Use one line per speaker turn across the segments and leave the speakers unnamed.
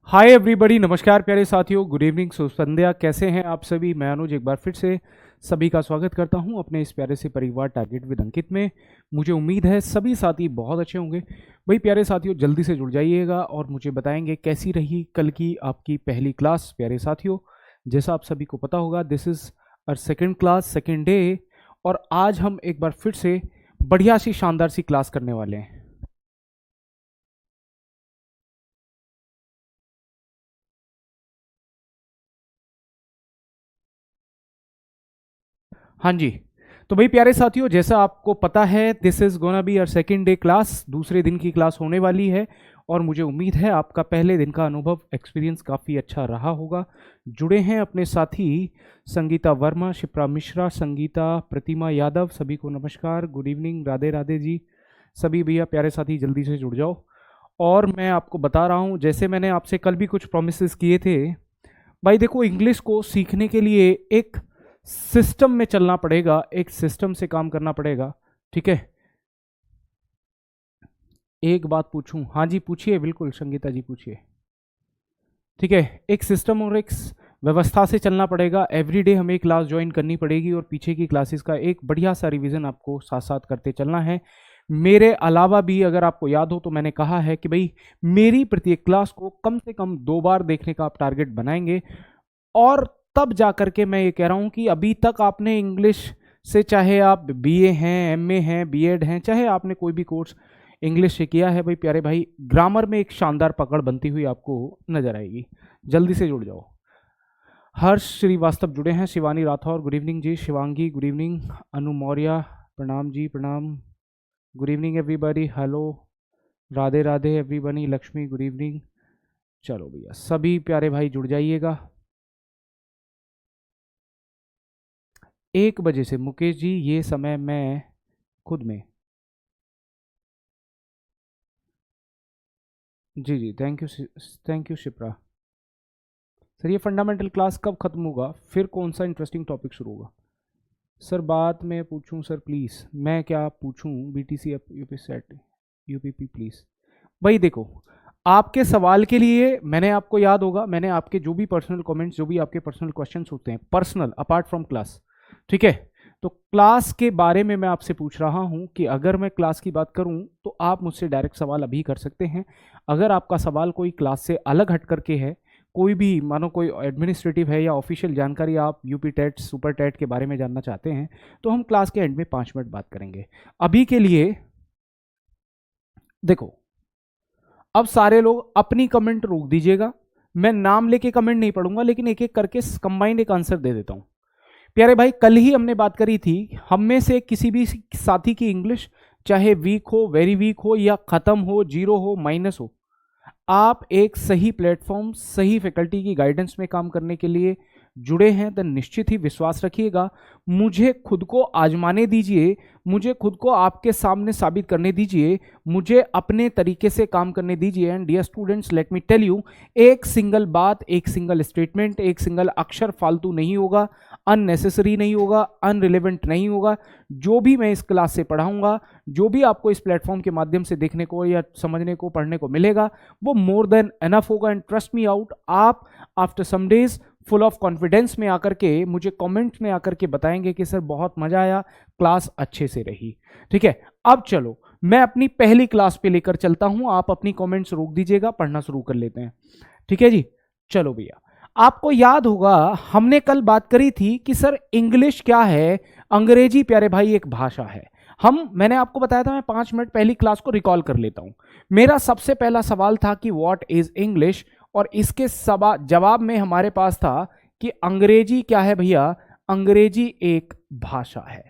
Hi everybody, नमस्कार प्यारे साथियों, गुड इवनिंग, शुभ संध्या। कैसे हैं आप सभी? मैं अनुज एक बार फिर से सभी का स्वागत करता हूं अपने इस प्यारे से परिवार टारगेट विद अंकित में। मुझे उम्मीद है सभी साथी बहुत अच्छे होंगे। भाई प्यारे साथियों, जल्दी से जुड़ जाइएगा और मुझे बताएंगे कैसी रही कल की आपकी पहली क्लास। प्यारे साथियों, जैसा आप सभी को पता होगा, this is our second class, second day, और आज हम एक बार फिर से बढ़िया सी शानदार सी क्लास करने वाले हैं। हाँ जी। तो भाई प्यारे साथियों, जैसा आपको पता है, this is gonna be our second day class, दूसरे दिन की क्लास होने वाली है। और मुझे उम्मीद है आपका पहले दिन का अनुभव, एक्सपीरियंस काफ़ी अच्छा रहा होगा। जुड़े हैं अपने साथी संगीता वर्मा, शिप्रा मिश्रा, संगीता, प्रतिमा यादव, सभी को नमस्कार, गुड इवनिंग, राधे राधे जी। सभी भैया प्यारे साथी जल्दी से जुड़ जाओ। और मैं आपको बता रहा हूँ, जैसे मैंने आपसे कल भी कुछ प्रोमिस किए थे, भाई देखो, इंग्लिश को सीखने के लिए एक सिस्टम में चलना पड़ेगा, एक सिस्टम से काम करना पड़ेगा। ठीक है, एक बात पूछूं? हाँ जी पूछिए, बिल्कुल संगीता जी पूछिए। ठीक है, एक सिस्टम और एक व्यवस्था से चलना पड़ेगा। एवरीडे हमें क्लास ज्वाइन करनी पड़ेगी और पीछे की क्लासेस का एक बढ़िया सा रिवीजन आपको साथ साथ करते चलना है। मेरे अलावा भी अगर आपको याद हो तो मैंने कहा है कि भाई मेरी प्रत्येक क्लास को कम से कम 2 बार देखने का आप टारगेट बनाएंगे। और तब जाकर के मैं ये कह रहा हूं कि अभी तक आपने इंग्लिश से, चाहे आप बीए हैं, एमए हैं, बीएड हैं, चाहे आपने कोई भी कोर्स इंग्लिश से किया है, भाई प्यारे भाई, ग्रामर में एक शानदार पकड़ बनती हुई आपको नजर आएगी। जल्दी से जुड़ जाओ। हर्ष श्रीवास्तव जुड़े हैं, शिवानी राठौर, गुड इवनिंग जी, शिवांगी गुड इवनिंग, अनु मौर्य प्रणाम जी, प्रणाम, good evening everybody, hello, Radhe Radhe everybody, Lakshmi good evening. चलो भैया, सभी प्यारे भाई जुड़ जाइएगा। 1 बजे से मुकेश जी, ये समय मैं खुद में। जी जी, thank you, thank you Shipra. Sir ये फंडामेंटल क्लास कब खत्म होगा, फिर कौन सा इंटरेस्टिंग टॉपिक शुरू होगा? सर बात मैं पूछूं सर प्लीज़, मैं क्या पूछूं? BTC UP set, UPP please. भाई देखो, आपके सवाल के लिए मैंने, आपको याद होगा, मैंने आपके जो भी पर्सनल कमेंट्स, जो भी आपके पर्सनल क्वेश्चंस होते हैं, पर्सनल अपार्ट फ्रॉम क्लास, ठीक है, तो क्लास के बारे में मैं आपसे पूछ रहा हूं कि अगर मैं क्लास की बात करूं तो आप मुझसे डायरेक्ट सवाल अभी कर सकते हैं। अगर आपका सवाल कोई क्लास से अलग हट करके है, कोई भी मानो कोई एडमिनिस्ट्रेटिव है या ऑफिशियल जानकारी आप यूपी टेट, सुपर टेट के बारे में जानना चाहते हैं, तो हम क्लास के एंड में 5 मिनट बात करेंगे। अभी के लिए देखो, अब सारे लोग अपनी कमेंट रोक दीजिएगा। मैं नाम लेके कमेंट नहीं पढ़ूंगा, लेकिन एक एक करके कंबाइंड एक आंसर दे देता हूं। प्यारे भाई, कल ही हमने बात करी थी, हम में से किसी भी साथी की इंग्लिश चाहे वीक हो, वेरी वीक हो, या खत्म हो, जीरो हो, माइनस हो, आप एक सही प्लेटफॉर्म, सही फैकल्टी की गाइडेंस में काम करने के लिए जुड़े हैं, तो निश्चित ही विश्वास रखिएगा। मुझे खुद को आजमाने दीजिए, मुझे खुद को आपके सामने साबित करने दीजिए, मुझे अपने तरीके से काम करने दीजिए। And dear students, let me tell you, एक सिंगल बात, एक सिंगल स्टेटमेंट, एक सिंगल अक्षर फालतू नहीं होगा, अननेसेसरी नहीं होगा, अनरिलेवेंट नहीं होगा। जो भी मैं इस क्लास से पढ़ाऊंगा, जो भी आपको इस प्लेटफॉर्म के माध्यम से देखने को या समझने को, पढ़ने को मिलेगा, वो मोर देन एनफ होगा। एंड ट्रस्ट मी आउट, आप after some days full of confidence में आकर के मुझे कमेंट्स में आकर के बताएंगे कि सर बहुत मजा आया, क्लास अच्छे से रही। ठीक है, अब चलो मैं अपनी पहली क्लास पे लेकर चलता हूं, आप अपनी कमेंट्स रोक दीजिएगा, पढ़ना शुरू कर लेते हैं। ठीक है जी, चलो भैया। आपको याद होगा हमने कल बात करी थी कि सर इंग्लिश क्या है, अंग्रेजी प्यारे भाई एक भाषा है। मैंने आपको बताया था, मैं 5 मिनट पहली क्लास को रिकॉल कर लेता हूं। मेरा सबसे पहला सवाल था कि व्हाट इज इंग्लिश, और इसके जवाब में हमारे पास था कि अंग्रेजी क्या है भैया? अंग्रेजी एक भाषा है।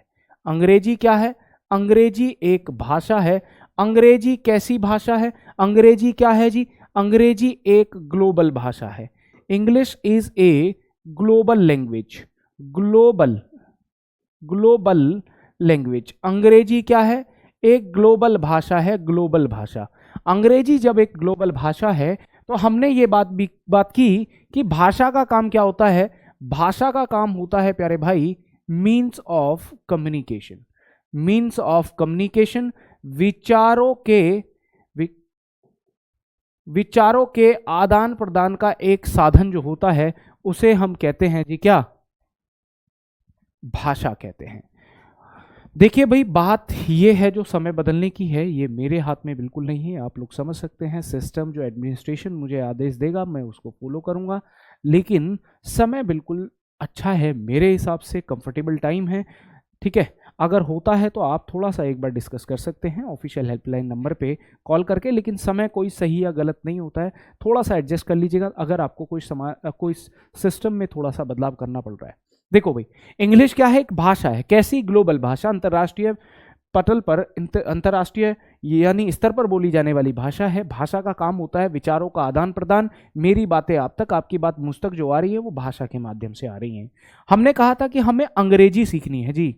अंग्रेजी क्या है? अंग्रेजी एक भाषा है। अंग्रेजी कैसी भाषा है? अंग्रेजी क्या है जी? अंग्रेजी एक ग्लोबल भाषा है। English is a global language, global, global language. अंग्रेजी क्या है? एक ग्लोबल भाषा है, ग्लोबल भाषा। अंग्रेजी जब एक ग्लोबल भाषा है, तो हमने ये बात की कि भाषा का काम क्या होता है? भाषा का काम होता है प्यारे भाई means of communication. Means of communication, विचारों के विचारों के आदान प्रदान का एक साधन जो होता है उसे हम कहते हैं जी क्या, भाषा कहते हैं। देखिए भाई, बात ये है जो समय बदलने की है, ये मेरे हाथ में बिल्कुल नहीं है, आप लोग समझ सकते हैं। सिस्टम जो एडमिनिस्ट्रेशन मुझे आदेश देगा मैं उसको फॉलो करूंगा, लेकिन समय बिल्कुल अच्छा है मेरे हिसाब से, कंफर्टेबल टाइम है, ठीक है। अगर होता है तो आप थोड़ा सा एक बार डिस्कस कर सकते हैं ऑफिशियल हेल्पलाइन नंबर पे कॉल करके, लेकिन समय कोई सही या गलत नहीं होता है, थोड़ा सा एडजस्ट कर लीजिएगा अगर आपको कोई सिस्टम में थोड़ा सा बदलाव करना पड़ रहा है। देखो भाई, इंग्लिश क्या है, एक भाषा है, कैसी, ग्लोबल भाषा, अंतर्राष्ट्रीय पटल पर, अंतर्राष्ट्रीय यानी स्तर पर बोली जाने वाली भाषा है। भाषा का काम होता है विचारों का आदान प्रदान, मेरी बातें आप तक, आपकी बात मुझ तक जो आ रही है वो भाषा के माध्यम से आ रही है। हमने कहा था कि हमें अंग्रेजी सीखनी है जी,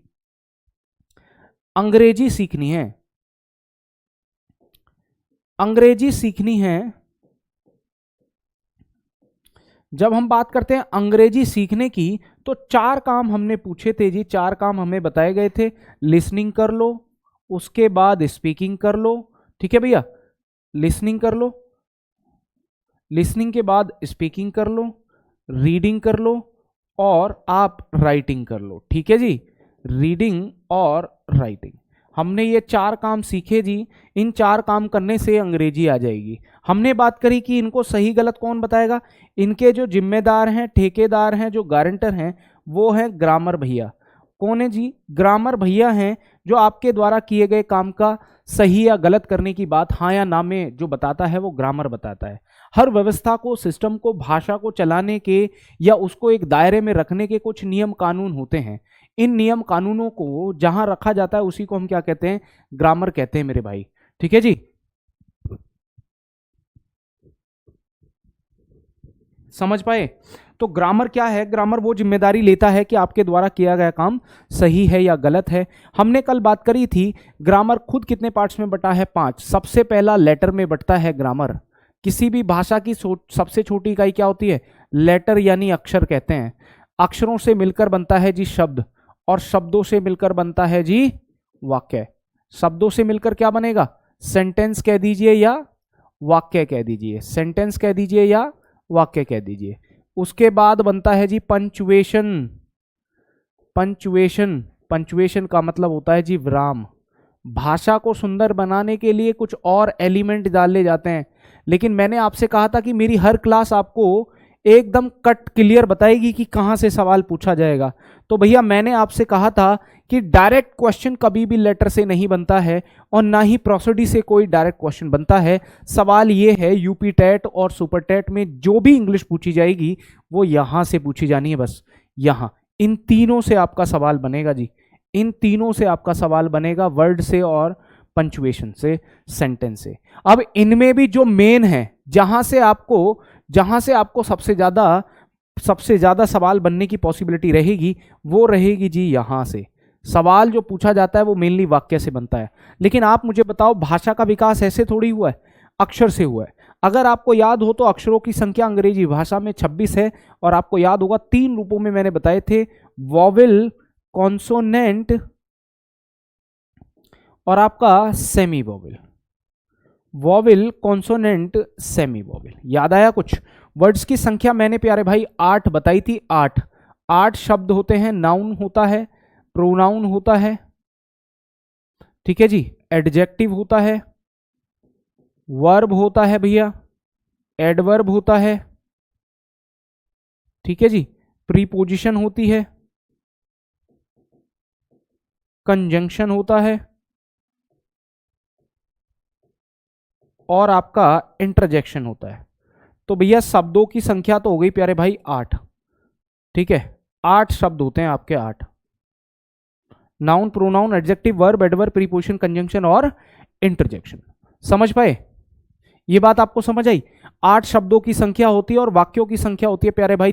अंग्रेजी सीखनी है, अंग्रेजी सीखनी है। जब हम बात करते हैं अंग्रेजी सीखने की तो 4 काम हमने पूछे थे जी, 4 काम हमें बताए गए थे। लिसनिंग कर लो, उसके बाद स्पीकिंग कर लो, ठीक है भैया, लिसनिंग कर लो, लिसनिंग के बाद स्पीकिंग कर लो, रीडिंग कर लो और आप राइटिंग कर लो, ठीक है जी, रीडिंग और राइटिंग। हमने ये 4 काम सीखे जी, इन 4 काम करने से अंग्रेजी आ जाएगी। हमने बात करी कि इनको सही गलत कौन बताएगा, इनके जो जिम्मेदार हैं, ठेकेदार हैं, जो गारंटर हैं, वो हैं ग्रामर भैया। कौन है जी, ग्रामर भैया हैं, जो आपके द्वारा किए गए काम का सही या गलत करने की बात हाँ या ना में जो बताता है वो ग्रामर बताता है। हर व्यवस्था को, सिस्टम को, भाषा को चलाने के या उसको एक दायरे में रखने के कुछ नियम कानून होते हैं। इन नियम कानूनों को जहां रखा जाता है उसी को हम क्या कहते हैं, ग्रामर कहते हैं मेरे भाई, ठीक है जी। समझ पाए? तो ग्रामर क्या है, ग्रामर वो जिम्मेदारी लेता है कि आपके द्वारा किया गया काम सही है या गलत है। हमने कल बात करी थी ग्रामर खुद कितने पार्ट्स में बटा है, 5। सबसे पहला लेटर में बटता है ग्रामर। किसी भी भाषा की सबसे छोटी इकाई क्या होती है, लेटर यानी अक्षर कहते हैं। अक्षरों से मिलकर बनता है जी शब्द, और शब्दों से मिलकर बनता है जी वाक्य। शब्दों से मिलकर क्या बनेगा, सेंटेंस कह दीजिए या वाक्य कह दीजिए, सेंटेंस कह दीजिए या वाक्य कह दीजिए। उसके बाद बनता है जी पंचुएशन। पंचुएशन, पंचुएशन का मतलब होता है जी विराम। भाषा को सुंदर बनाने के लिए कुछ और एलिमेंट डाले जाते हैं, लेकिन मैंने आपसे कहा था कि मेरी हर क्लास आपको एकदम कट क्लियर बताएगी कि कहाँ से सवाल पूछा जाएगा। तो भैया मैंने आपसे कहा था कि डायरेक्ट क्वेश्चन कभी भी लेटर से नहीं बनता है और ना ही प्रोसोडी से कोई डायरेक्ट क्वेश्चन बनता है। सवाल ये है यूपी टेट और सुपर टेट में जो भी इंग्लिश पूछी जाएगी वो यहाँ से पूछी जानी है, बस यहाँ। इन तीनों से आपका सवाल बनेगा जी, इन तीनों से आपका सवाल बनेगा, वर्ड से और पंचुएशन से, सेंटेंस से। अब इनमें भी जो मेन है, जहां से आपको सबसे ज्यादा सवाल बनने की पॉसिबिलिटी रहेगी वो रहेगी जी यहां से। सवाल जो पूछा जाता है वो मेनली वाक्य से बनता है। लेकिन आप मुझे बताओ, भाषा का विकास ऐसे थोड़ी हुआ है, अक्षर से हुआ है। अगर आपको याद हो तो अक्षरों की संख्या अंग्रेजी भाषा में 26 है, और आपको याद होगा 3 रूपों में मैंने बताए थे, वॉवेल, कॉन्सोनेंट और आपका semi vowel. Vowel, consonant, semi vowel. याद आया कुछ? वर्ड्स की संख्या मैंने प्यारे भाई 8 बताई थी, 8 शब्द होते हैं। नाउन होता है, प्रोनाउन होता है, ठीक है जी, एडजेक्टिव होता है, वर्ब होता है भैया, एडवर्ब होता है, ठीक है जी, प्रीपोजिशन होती है, कंजंक्शन होता है और आपका इंटरजेक्शन होता है। तो भैया शब्दों की संख्या तो हो गई प्यारे भाई 8, ठीक है, 8 शब्द होते हैं आपके, 8। Noun, pronoun, adjective, verb, adverb, preposition, conjunction और इंटरजेक्शन। समझ पाए? ये बात आपको समझ आई? 8 शब्दों की संख्या होती है और वाक्यों की संख्या होती है प्यारे भाई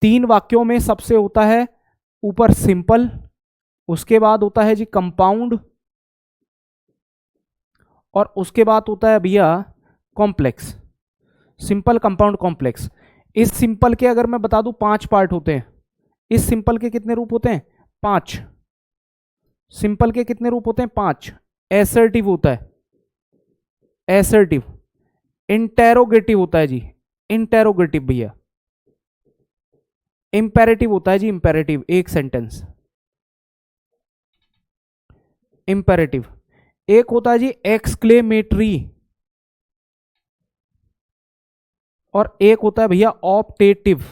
3 वाक्यों में सबसे होता है ऊपर सिंपल, उसके बाद होता है जी कंपाउंड, और उसके बाद होता है भैया कॉम्प्लेक्स। Simple, compound, complex. इस सिंपल के अगर मैं बता दूं 5 पार्ट होते हैं। इस सिंपल के कितने रूप होते हैं? 5। सिंपल के कितने रूप होते हैं? 5। एसर्टिव होता है, एसर्टिव। इंटेरोगेटिव होता है जी, इंटेरोगेटिव भैया। इंपेरेटिव होता है जी, इंपेरेटिव, एक सेंटेंस इंपेरेटिव। एक होता है जी एक्सक्लेमेटरी, और एक होता है भैया ऑप्टेटिव,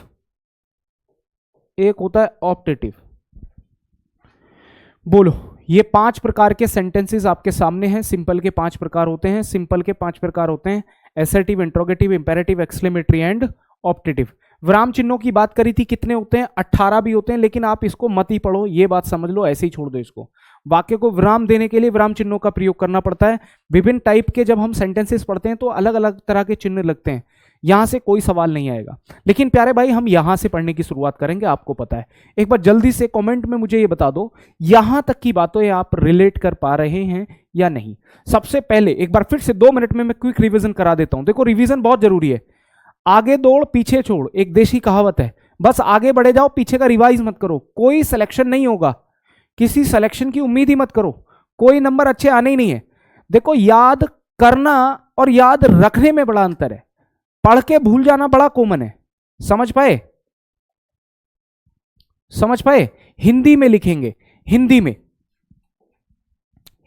एक होता है ऑप्टेटिव। बोलो, ये 5 प्रकार के सेंटेंसेस आपके सामने हैं। सिंपल के 5 प्रकार होते हैं, सिंपल के 5 प्रकार होते हैं assertive, interrogative, imperative, exclamatory and optative. विराम चिन्हों की बात करी थी, कितने होते हैं? 18 भी होते हैं, लेकिन आप इसको मत ही पढ़ो, ये बात समझ लो, ऐसे ही छोड़ दो इसको। वाक्य को विराम देने के लिए विराम चिन्हों का प्रयोग करना पड़ता है। विभिन्न टाइप के जब हम सेंटेंसेस पढ़ते हैं तो अलग अलग तरह के चिन्ह लगते हैं, यहां से कोई सवाल नहीं आएगा। लेकिन प्यारे भाई, हम यहां से पढ़ने की शुरुआत करेंगे, आपको पता है। एक बार जल्दी से कमेंट में मुझे ये बता दो, यहां तक की बातों आप रिलेट कर पा रहे हैं या नहीं। सबसे पहले एक बार फिर से 2 मिनट में मैं क्विक रिवीजन करा देता हूं। देखो, रिवीजन बहुत जरूरी है। आगे दौड़ पीछे छोड़, एक देशी कहावत है। बस आगे बढ़े जाओ, पीछे का रिवाइज मत करो। कोई सिलेक्शन नहीं होगा, किसी सिलेक्शन की उम्मीद ही मत करो, कोई नंबर अच्छे आने ही नहीं है। देखो, याद करना और याद रखने में बड़ा अंतर है। पढ़ के भूल जाना बड़ा कॉमन है, समझ पाए? समझ पाए? हिंदी में लिखेंगे, हिंदी में,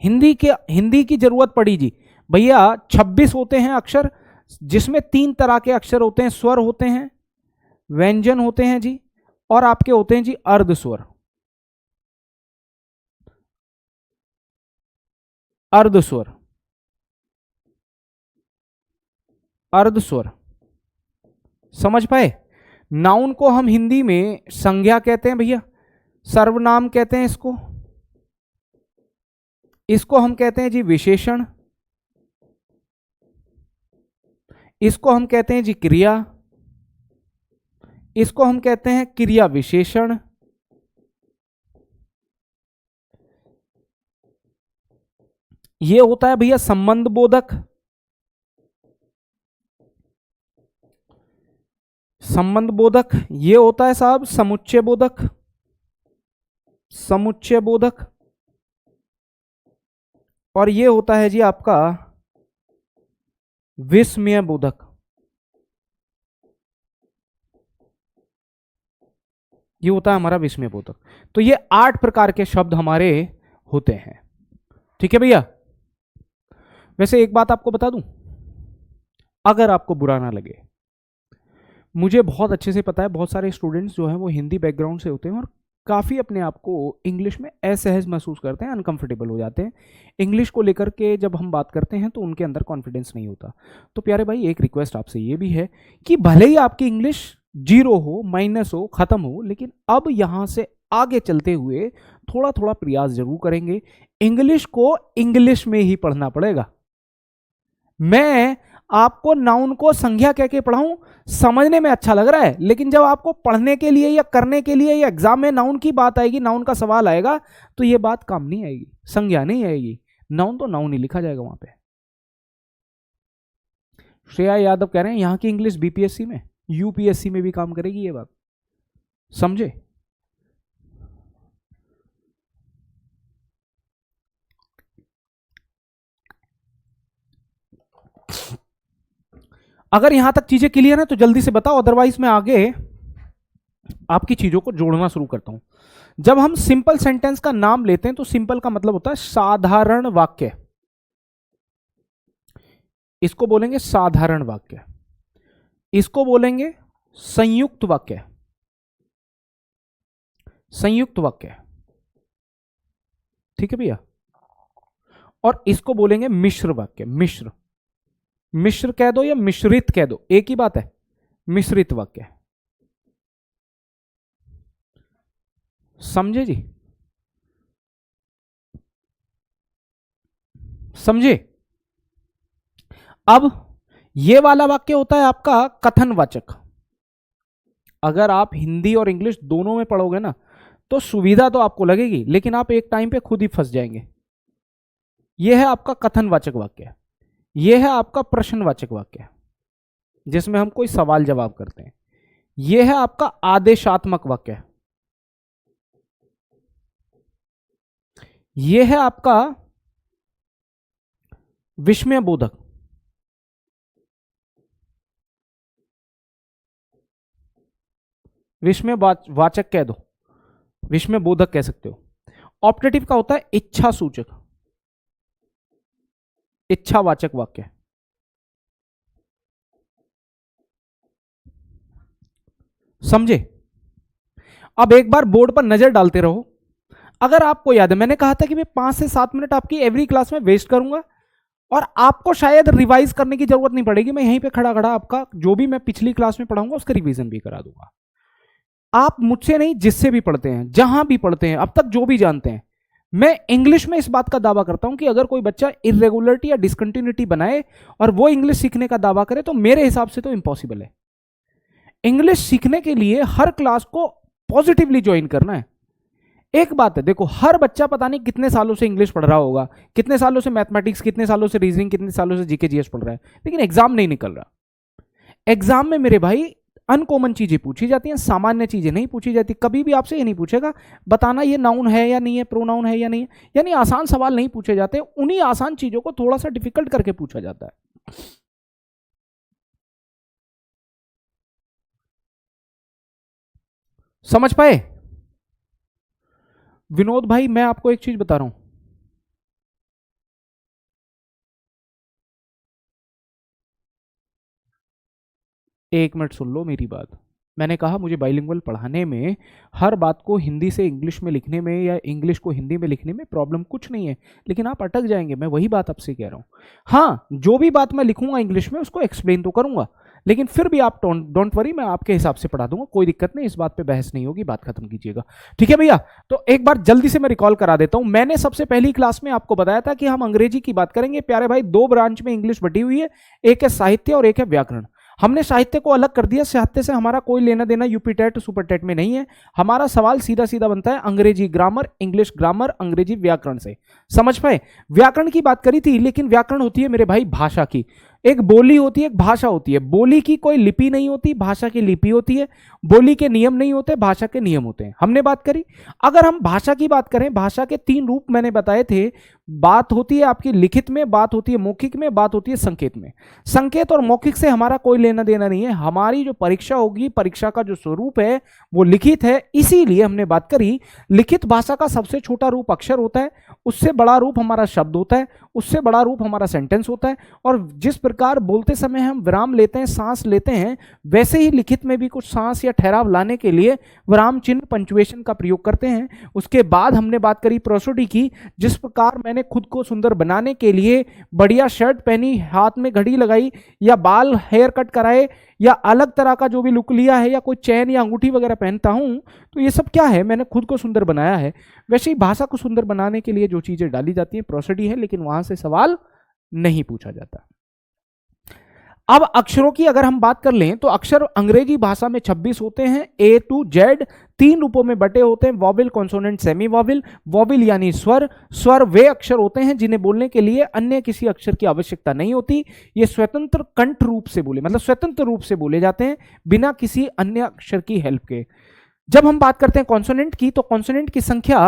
हिंदी की जरूरत पड़ी जी भैया। 26 होते हैं अक्षर, जिसमें 3 तरह के अक्षर होते हैं। स्वर होते हैं, व्यंजन होते हैं जी, और आपके होते हैं जी अर्ध स्वर। अर्ध स्वर, अर्ध स्वर, समझ पाए? नाउन को हम हिंदी में संज्ञा कहते हैं भैया, सर्वनाम कहते हैं इसको। इसको हम कहते हैं जी विशेषण, इसको हम कहते हैं जी क्रिया, इसको हम कहते हैं क्रिया विशेषण, ये होता है भैया संबंध बोधक, संबंध बोधक। ये होता है साहब समुच्चय बोधक, समुच्चय बोधक। और ये होता है जी आपका विस्मय बोधक। ये होता है हमारा विस्मय बोधक। तो ये 8 प्रकार के शब्द हमारे होते हैं, ठीक है भैया। वैसे एक बात आपको बता दूं, अगर आपको बुरा ना लगे, मुझे बहुत अच्छे से पता है बहुत सारे स्टूडेंट्स जो हैं वो हिंदी बैकग्राउंड से होते हैं और काफ़ी अपने आप को इंग्लिश में असहज महसूस करते हैं, अनकंफर्टेबल हो जाते हैं। इंग्लिश को लेकर के जब हम बात करते हैं तो उनके अंदर कॉन्फिडेंस नहीं होता। तो प्यारे भाई, एक रिक्वेस्ट आपसे ये भी है कि भले ही आपकी इंग्लिश 0 हो, माइनस हो, ख़त्म हो, लेकिन अब यहाँ से आगे चलते हुए थोड़ा थोड़ा प्रयास जरूर करेंगे। इंग्लिश को इंग्लिश में ही पढ़ना पड़ेगा। मैं आपको नाउन को संज्ञा कह के पढ़ाऊं, समझने में अच्छा लग रहा है, लेकिन जब आपको पढ़ने के लिए या करने के लिए या एग्जाम में नाउन की बात आएगी, नाउन का सवाल आएगा, तो ये बात काम नहीं आएगी, संज्ञा नहीं आएगी। नाउन तो नाउन ही लिखा जाएगा वहां पे। श्रेया यादव कह रहे हैं यहां की इंग्लिश बीपीएससी में, यूपीएससी में भी काम करेगी ये बात, समझे? अगर यहां तक चीजें क्लियर है तो जल्दी से बताओ, अदरवाइज मैं आगे आपकी चीजों को जोड़ना शुरू करता हूं। जब हम सिंपल सेंटेंस का नाम लेते हैं तो सिंपल का मतलब होता है साधारण वाक्य, इसको बोलेंगे साधारण वाक्य, इसको बोलेंगे संयुक्त वाक्य, संयुक्त वाक्य, ठीक है भैया। और इसको बोलेंगे मिश्र वाक्य, मिश्र, मिश्र कह दो या मिश्रित कह दो, एक ही बात है, मिश्रित वाक्य। समझे जी? समझे? अब ये वाला वाक्य होता है आपका कथनवाचक। अगर आप हिंदी और इंग्लिश दोनों में पढ़ोगे ना तो सुविधा तो आपको लगेगी, लेकिन आप एक टाइम पे खुद ही फंस जाएंगे। यह है आपका कथनवाचक वाक्य, यह है आपका प्रश्नवाचक वाक्य जिसमें हम कोई सवाल जवाब करते हैं। यह है आपका आदेशात्मक वाक्य, यह है आपका विस्मय बोधक, विस्मयवाचक कह दो, विस्मयबोधक कह सकते हो। ऑप्टेटिव का होता है इच्छा सूचक, इच्छावाचक वाक्य। समझे? अब एक बार बोर्ड पर नजर डालते रहो। अगर आपको याद है, मैंने कहा था कि मैं 5 से 7 मिनट आपकी एवरी क्लास में वेस्ट करूंगा और आपको शायद रिवाइज करने की जरूरत नहीं पड़ेगी। मैं यहीं पे खड़ा खड़ा आपका जो भी मैं पिछली क्लास में पढ़ाऊंगा उसका रिवीजन भी करा दूंगा। आप मुझसे नहीं, जिससे भी पढ़ते हैं, जहां भी पढ़ते हैं, अब तक जो भी जानते हैं, मैं इंग्लिश में इस बात का दावा करता हूं कि अगर कोई बच्चा इरेगुलरिटी या डिसकंटिन्यूटी बनाए और वो इंग्लिश सीखने का दावा करे तो मेरे हिसाब से तो इम्पॉसिबल है। इंग्लिश सीखने के लिए हर क्लास को पॉजिटिवली ज्वाइन करना है। एक बात है, देखो, हर बच्चा पता नहीं कितने सालों से इंग्लिश पढ़ रहा होगा, कितने सालों से मैथमेटिक्स, कितने सालों से रीजनिंग, कितने सालों से जीके जीएस पढ़ रहा है, लेकिन एग्जाम नहीं निकल रहा। एग्जाम में मेरे भाई अनकॉमन चीजें पूछी जाती हैं, सामान्य चीजें नहीं पूछी जाती। कभी भी आपसे ये नहीं पूछेगा बताना ये नाउन है या नहीं है, प्रोनाउन है या नहीं है, यानी आसान सवाल नहीं पूछे जाते। उन्हीं आसान चीजों को थोड़ा सा डिफिकल्ट करके पूछा जाता है। समझ पाए? विनोद भाई, मैं आपको एक चीज बता रहा हूं, एक मिनट सुन लो मेरी बात। मैंने कहा मुझे बाइलिंगुअल पढ़ाने में, हर बात को हिंदी से इंग्लिश में लिखने में या इंग्लिश को हिंदी में लिखने में प्रॉब्लम कुछ नहीं है, लेकिन आप अटक जाएंगे। मैं वही बात आपसे कह रहा हूं। हाँ, जो भी बात मैं लिखूंगा इंग्लिश में उसको एक्सप्लेन तो करूंगा, लेकिन फिर भी आप डोंट वरी, मैं आपके हिसाब से पढ़ा दूंगा, कोई दिक्कत नहीं, इस बात पे बहस नहीं होगी, बात खत्म कीजिएगा। ठीक है भैया? तो एक बार जल्दी से मैं रिकॉल करा देता हूं। मैंने सबसे पहली क्लास में आपको बताया था कि हम अंग्रेजी की बात करेंगे। प्यारे भाई, 2 ब्रांच में इंग्लिश बटी हुई है, एक है साहित्य और एक है व्याकरण। हमने साहित्य को अलग कर दिया, साहित्य से हमारा कोई लेना देना यूपी टेट सुपर टेट में नहीं है। हमारा सवाल सीधा सीधा बनता है अंग्रेजी ग्रामर, इंग्लिश ग्रामर, अंग्रेजी व्याकरण से। समझ पाए? व्याकरण की बात करी थी, लेकिन व्याकरण होती है मेरे भाई भाषा की। एक बोली होती है, एक भाषा होती है। बोली की कोई लिपि नहीं होती, भाषा की लिपि होती है। बोली के नियम नहीं होते, भाषा के नियम होते हैं। हमने बात करी। अगर हम भाषा की बात करें, भाषा के 3 रूप मैंने बताए थे। बात होती है आपकी लिखित में, बात होती है मौखिक में, बात होती है संकेत में। संकेत और मौखिक से हमारा कोई लेना देना नहीं है। हमारी जो परीक्षा होगी, परीक्षा का जो स्वरूप है वो लिखित है। इसीलिए हमने बात करी, लिखित भाषा का सबसे छोटा रूप अक्षर होता है, उससे बड़ा रूप हमारा शब्द होता है, उससे बड़ा रूप हमारा सेंटेंस होता है। और जिस प्रकार बोलते समय हम विराम लेते हैं, सांस लेते हैं, वैसे ही लिखित में भी कुछ सांस या ठहराव लाने के लिए विराम चिन्ह, पंचुएशन का प्रयोग करते हैं। उसके बाद हमने बात करी प्रोसोडी की। जिस प्रकार मैंने खुद को सुंदर बनाने के लिए बढ़िया शर्ट पहनी, हाथ में घड़ी लगाई, या बाल हेयर कट कराए, या अलग तरह का जो भी लुक लिया है, या कोई चैन या अंगूठी वगैरह पहनता हूं, तो ये सब क्या है? मैंने खुद को सुंदर बनाया है। वैसे ही भाषा को सुंदर बनाने के लिए जो चीजें डाली जाती हैं प्रोसोडी है, लेकिन वहां से सवाल नहीं पूछा जाता। अब अक्षरों की अगर हम बात कर लें तो अक्षर अंग्रेजी भाषा में 26 होते हैं, A to Z 3 रूपों में बटे होते हैं, vowel, consonant, semi vowel. Vowel यानी स्वर। स्वर वे अक्षर होते हैं जिन्हें बोलने के लिए अन्य किसी अक्षर की आवश्यकता नहीं होती। ये स्वतंत्र कंठ रूप से बोले, मतलब स्वतंत्र रूप से बोले जाते हैं बिना किसी अन्य अक्षर की हेल्प के। जब हम बात करते हैं कॉन्सोनेंट की, तो कॉन्सोनेंट की संख्या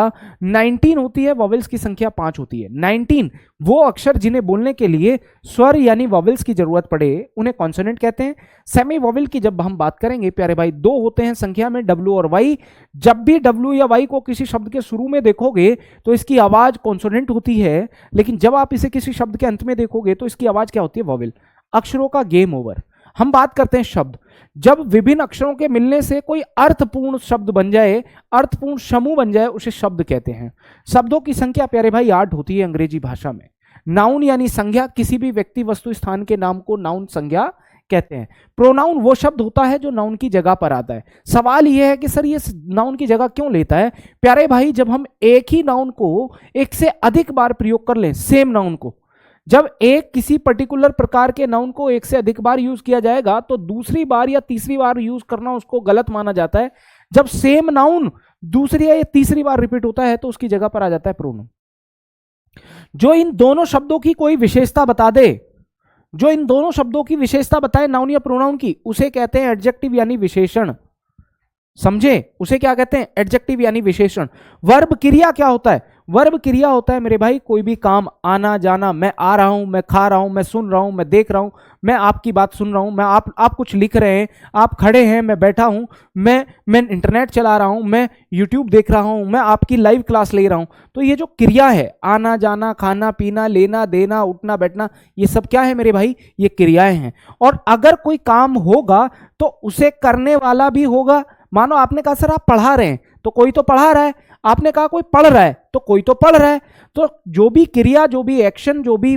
19 होती है, वॉवेल्स की संख्या 5 होती है। 19 वो अक्षर जिन्हें बोलने के लिए स्वर यानी वॉवेल्स की जरूरत पड़े, उन्हें कॉन्सोनेंट कहते हैं। सेमी वॉवेल की जब हम बात करेंगे प्यारे भाई, 2 होते हैं संख्या में, W और Y। जब भी W या Y को किसी शब्द के शुरू में देखोगे तो इसकी आवाज कॉन्सोनेंट होती है, लेकिन जब आप इसे किसी शब्द के अंत में देखोगे तो इसकी आवाज क्या होती है? वॉवेल। अक्षरों का गेम ओवर। हम बात करते हैं शब्द। जब विभिन्न अक्षरों के मिलने से कोई अर्थपूर्ण शब्द बन जाए, अर्थपूर्ण समूह बन जाए, उसे शब्द कहते हैं। शब्दों की संख्या प्यारे भाई 8 होती है अंग्रेजी भाषा में। नाउन यानी संज्ञा, किसी भी व्यक्ति, वस्तु, स्थान के नाम को नाउन संज्ञा कहते हैं। प्रोनाउन वो शब्द होता है जो नाउन की जगह पर आता है। सवाल यह है कि सर ये नाउन की जगह क्यों लेता है? प्यारे भाई, जब हम एक ही नाउन को एक से अधिक बार प्रयोग कर लें, सेम नाउन को, जब एक किसी पर्टिकुलर प्रकार के नाउन को एक से अधिक बार यूज किया जाएगा तो दूसरी बार या तीसरी बार यूज करना उसको गलत माना जाता है। जब सेम नाउन दूसरी या तीसरी बार रिपीट होता है तो उसकी जगह पर आ जाता है प्रोनाउन। जो इन दोनों शब्दों की कोई विशेषता बता दे, जो इन दोनों शब्दों की विशेषता बताए नाउन या प्रोनाउन की, उसे कहते हैं एडजेक्टिव यानी विशेषण। समझे? उसे क्या कहते हैं? एडजेक्टिव यानी विशेषण। वर्ब क्रिया क्या होता है? वर्ब क्रिया होता है मेरे भाई कोई भी काम, आना जाना, मैं आ रहा हूं, मैं खा रहा हूं, मैं सुन रहा हूं, मैं देख रहा हूं, मैं आपकी बात सुन रहा हूं, मैं आप कुछ लिख रहे हैं, आप खड़े हैं, मैं बैठा हूं, मैं इंटरनेट चला रहा हूं, मैं यूट्यूब देख रहा हूं, मैं आपकी लाइव क्लास ले रहा हूं। तो ये जो क्रिया है, आना जाना, खाना पीना, लेना देना, उठना बैठना, ये सब क्या है मेरे भाई, ये क्रियाएं हैं। और अगर कोई काम होगा तो उसे करने वाला भी होगा। मानो आपने कहा सर आप पढ़ा रहे हैं, तो कोई तो पढ़ा रहा है, आपने कहा कोई पढ़ रहा है, तो कोई तो पढ़ रहा है। तो जो भी क्रिया, जो भी एक्शन, जो भी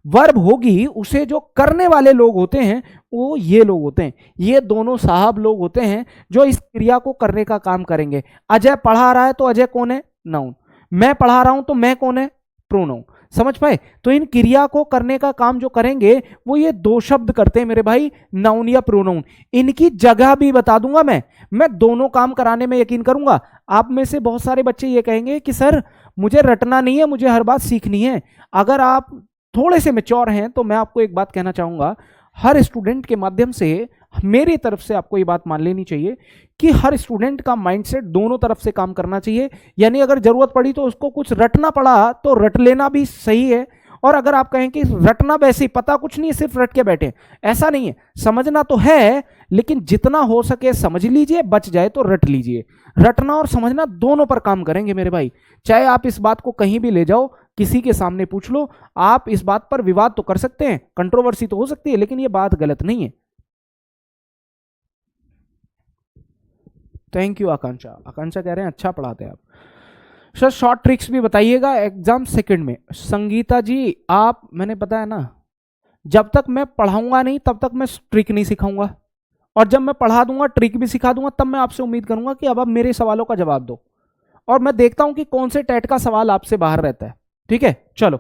वर्ब होगी, उसे जो करने वाले लोग होते हैं वो ये लोग होते हैं, ये दोनों साहब लोग होते हैं जो इस क्रिया को करने का काम करेंगे। अजय पढ़ा रहा है तो अजय कौन है, नाउन। मैं पढ़ा रहा हूं तो मैं कौन है, प्रोनाउन। समझ पाए? तो इन क्रिया को करने का काम जो करेंगे वो ये दो शब्द करते हैं मेरे भाई, नाउन या प्रोनाउन। इनकी जगह भी बता दूंगा मैं दोनों काम कराने में यकीन करूंगा। आप में से बहुत सारे बच्चे ये कहेंगे कि सर मुझे रटना नहीं है, मुझे हर बात सीखनी है। अगर आप थोड़े से मैच्योर हैं तो मैं आपको एक बात कहना चाहूंगा, हर स्टूडेंट के माध्यम से मेरी तरफ से आपको ये बात मान लेनी चाहिए कि हर स्टूडेंट का माइंडसेट दोनों तरफ से काम करना चाहिए। यानी अगर जरूरत पड़ी तो उसको कुछ रटना पड़ा तो रट लेना भी सही है, और अगर आप कहें कि रटना वैसे ही पता कुछ नहीं है, सिर्फ रट के बैठे, ऐसा नहीं है। समझना तो है, लेकिन जितना हो सके समझ लीजिए, बच जाए तो रट लीजिए। रटना और समझना दोनों पर काम करेंगे मेरे भाई। चाहे आप इस बात को कहीं भी ले जाओ, किसी के सामने पूछ लो, आप इस बात पर विवाद तो कर सकते हैं, कंट्रोवर्सी तो हो सकती है, लेकिन ये बात गलत नहीं है। थैंक यू आकांक्षा। आकांक्षा कह रहे हैं अच्छा पढ़ाते हैं आप सर, शॉर्ट ट्रिक्स भी बताइएगा एग्जाम सेकंड में। संगीता जी आप, मैंने बताया ना, जब तक मैं पढ़ाऊंगा नहीं तब तक मैं ट्रिक नहीं सिखाऊंगा, और जब मैं पढ़ा दूंगा ट्रिक भी सिखा दूंगा तब मैं आपसे उम्मीद करूंगा कि अब आप मेरे सवालों का जवाब दो, और मैं देखता हूं कि कौन से टेट का सवाल आपसे बाहर रहता है। ठीक है, चलो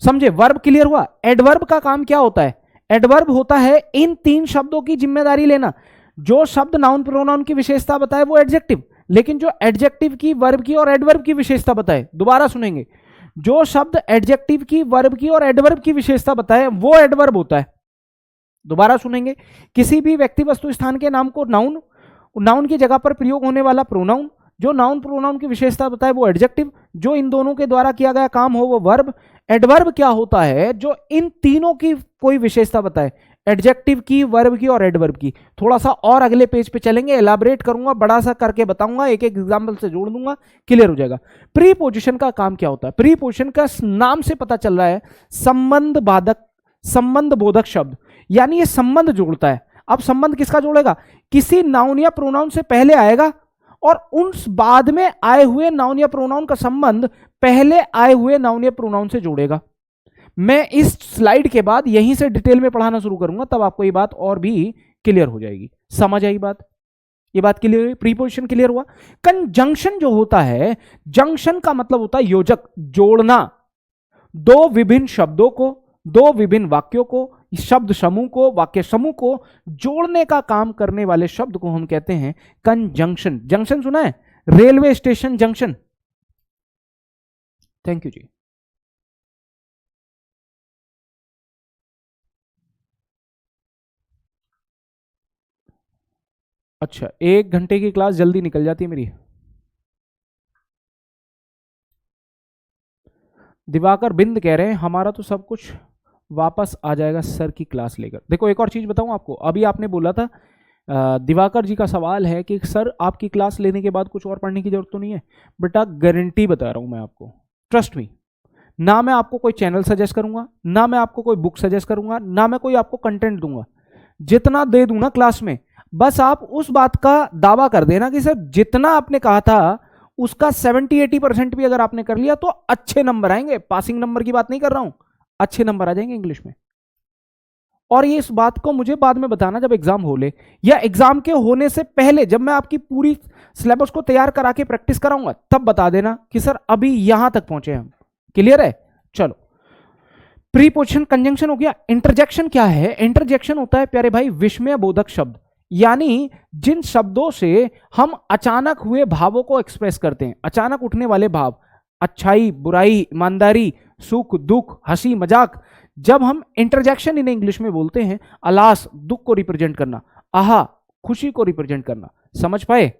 समझे। वर्ब क्लियर हुआ। एडवर्ब का काम क्या होता है? एडवर्ब होता है इन तीन शब्दों की जिम्मेदारी लेना। जो शब्द नाउन प्रोनाउन की विशेषता बताए वो एडजेक्टिव, लेकिन जो एडजेक्टिव की, वर्ब की और एडवर्ब की विशेषता बताए, दोबारा सुनेंगे, जो शब्द एडजेक्टिव की, वर्ब की और एडवर्ब की विशेषता बताए वो एडवर्ब होता है। दोबारा सुनेंगे, किसी भी व्यक्ति वस्तु स्थान के नाम को नाउन, नाउन की जगह पर प्रयोग होने वाला प्रोनाउन, जो नाउन प्रोनाउन की विशेषता बताए वो एडजेक्टिव, जो इन दोनों के द्वारा किया गया काम हो वो वर्ब। एडवर्ब क्या होता है? जो इन तीनों की कोई विशेषता बताए, एडजेक्टिव की, वर्ब की और एडवर्ब की। थोड़ा सा और अगले पेज पे चलेंगे, एलाबरेट करूंगा, बड़ा सा करके बताऊंगा, एक एक एग्जाम्पल से जोड़ दूंगा, क्लियर हो जाएगा। प्रीपोजिशन का काम क्या होता है? प्रीपोजिशन का नाम से पता चल रहा है संबंध बाधक, संबंध बोधक शब्द, यानी ये संबंध जोड़ता है। अब संबंध किसका जोड़ेगा? किसी नाउन या प्रोनाउन से पहले आएगा, और उन बाद में आए हुए नाउन या प्रोनाउन का संबंध पहले आए हुए नाउन या प्रोनाउन से जोड़ेगा। मैं इस स्लाइड के बाद यहीं से डिटेल में पढ़ाना शुरू करूंगा, तब आपको ये बात और भी क्लियर हो जाएगी। समझ आई बात? ये बात क्लियर हुई? प्रीपोजिशन क्लियर हुआ। कंजंक्शन जो होता है, जंक्शन का मतलब होता है योजक, जोड़ना। दो विभिन्न शब्दों को, दो विभिन्न वाक्यों को, शब्द समूह को, वाक्य समूह को जोड़ने का काम करने वाले शब्द को हम कहते हैं कंजंक्शन। जंक्शन सुना है? Railway station junction. Thank you जी। अच्छा, 1 घंटे की क्लास जल्दी निकल जाती है मेरी। दिवाकर बिंद कह रहे हैं हमारा तो सब कुछ वापस आ जाएगा सर की क्लास लेकर। देखो एक और चीज बताऊं आपको, अभी आपने बोला था दिवाकर जी का सवाल है कि सर आपकी क्लास लेने के बाद कुछ और पढ़ने की जरूरत तो नहीं है। बेटा गारंटी बता रहा हूं मैं आपको, ट्रस्ट मी, ना मैं आपको कोई चैनल सजेस्ट करूंगा, ना मैं आपको कोई बुक सजेस्ट करूंगा, ना मैं कोई आपको कंटेंट दूंगा। जितना दे दूं ना क्लास में, बस आप उस बात का दावा कर देना कि सर जितना आपने कहा था उसका 70-80% भी अगर आपने कर लिया तो अच्छे नंबर आएंगे। पासिंग नंबर की बात नहीं कर रहा हूं, अच्छे नंबर आ जाएंगे इंग्लिश में। और ये इस बात को मुझे बाद में बताना जब एग्जाम हो ले, या एग्जाम के होने से पहले जब मैं आपकी पूरी सिलेबस को तैयार करा के प्रैक्टिस कराऊंगा, तब बता देना कि सर अभी यहां तक पहुंचे हम। क्लियर है? चलो, प्रीपोजिशन कंजंक्शन हो गया। इंटरजेक्शन क्या है? इंटरजेक्शन होता है प्यारे भाई विस्मय बोधक शब्द, यानी जिन शब्दों से हम अचानक हुए भावों को एक्सप्रेस करते हैं, अचानक उठने वाले भाव, अच्छाई, बुराई, ईमानदारी, सुख, दुख, हंसी, मजाक, जब हम इंटरजेक्शन इन इंग्लिश में बोलते हैं, अलास दुख को रिप्रेजेंट करना, आहा खुशी को रिप्रेजेंट करना। समझ पाए?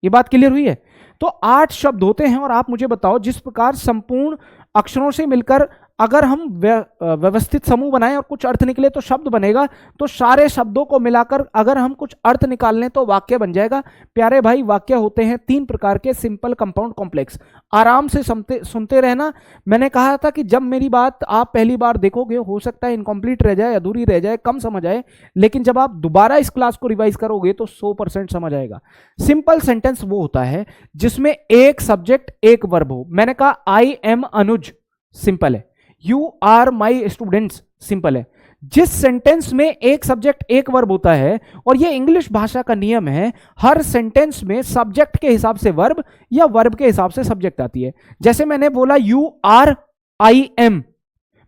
ये बात क्लियर हुई है? तो 8 शब्द होते हैं और आप मुझे बताओ जिस प्रकार संपूर्ण अक्षरों से मिलकर अगर हम व्यवस्थित समूह बनाएं और कुछ अर्थ निकले तो शब्द बनेगा, तो सारे शब्दों को मिलाकर अगर हम कुछ अर्थ निकाल लें तो वाक्य बन जाएगा। प्यारे भाई वाक्य होते हैं 3 प्रकार के, सिंपल, कंपाउंड, कॉम्प्लेक्स। आराम से सुनते रहना। मैंने कहा था कि जब मेरी बात आप पहली बार देखोगे हो सकता है इनकम्प्लीट रह जाए, अधूरी रह जाए, कम समझ आए, लेकिन जब आप दोबारा इस क्लास को रिवाइज करोगे तो 100% समझ आएगा। सिंपल सेंटेंस वो होता है जिसमें एक सब्जेक्ट एक वर्ब हो। मैंने कहा आई एम अनुज, सिंपल है। You are my students, simple है। जिस सेंटेंस में एक सब्जेक्ट एक वर्ब होता है, और यह इंग्लिश भाषा का नियम है, हर सेंटेंस में सब्जेक्ट के हिसाब से वर्ब या वर्ब के हिसाब से सब्जेक्ट आती है। जैसे मैंने बोला यू आर आई एम,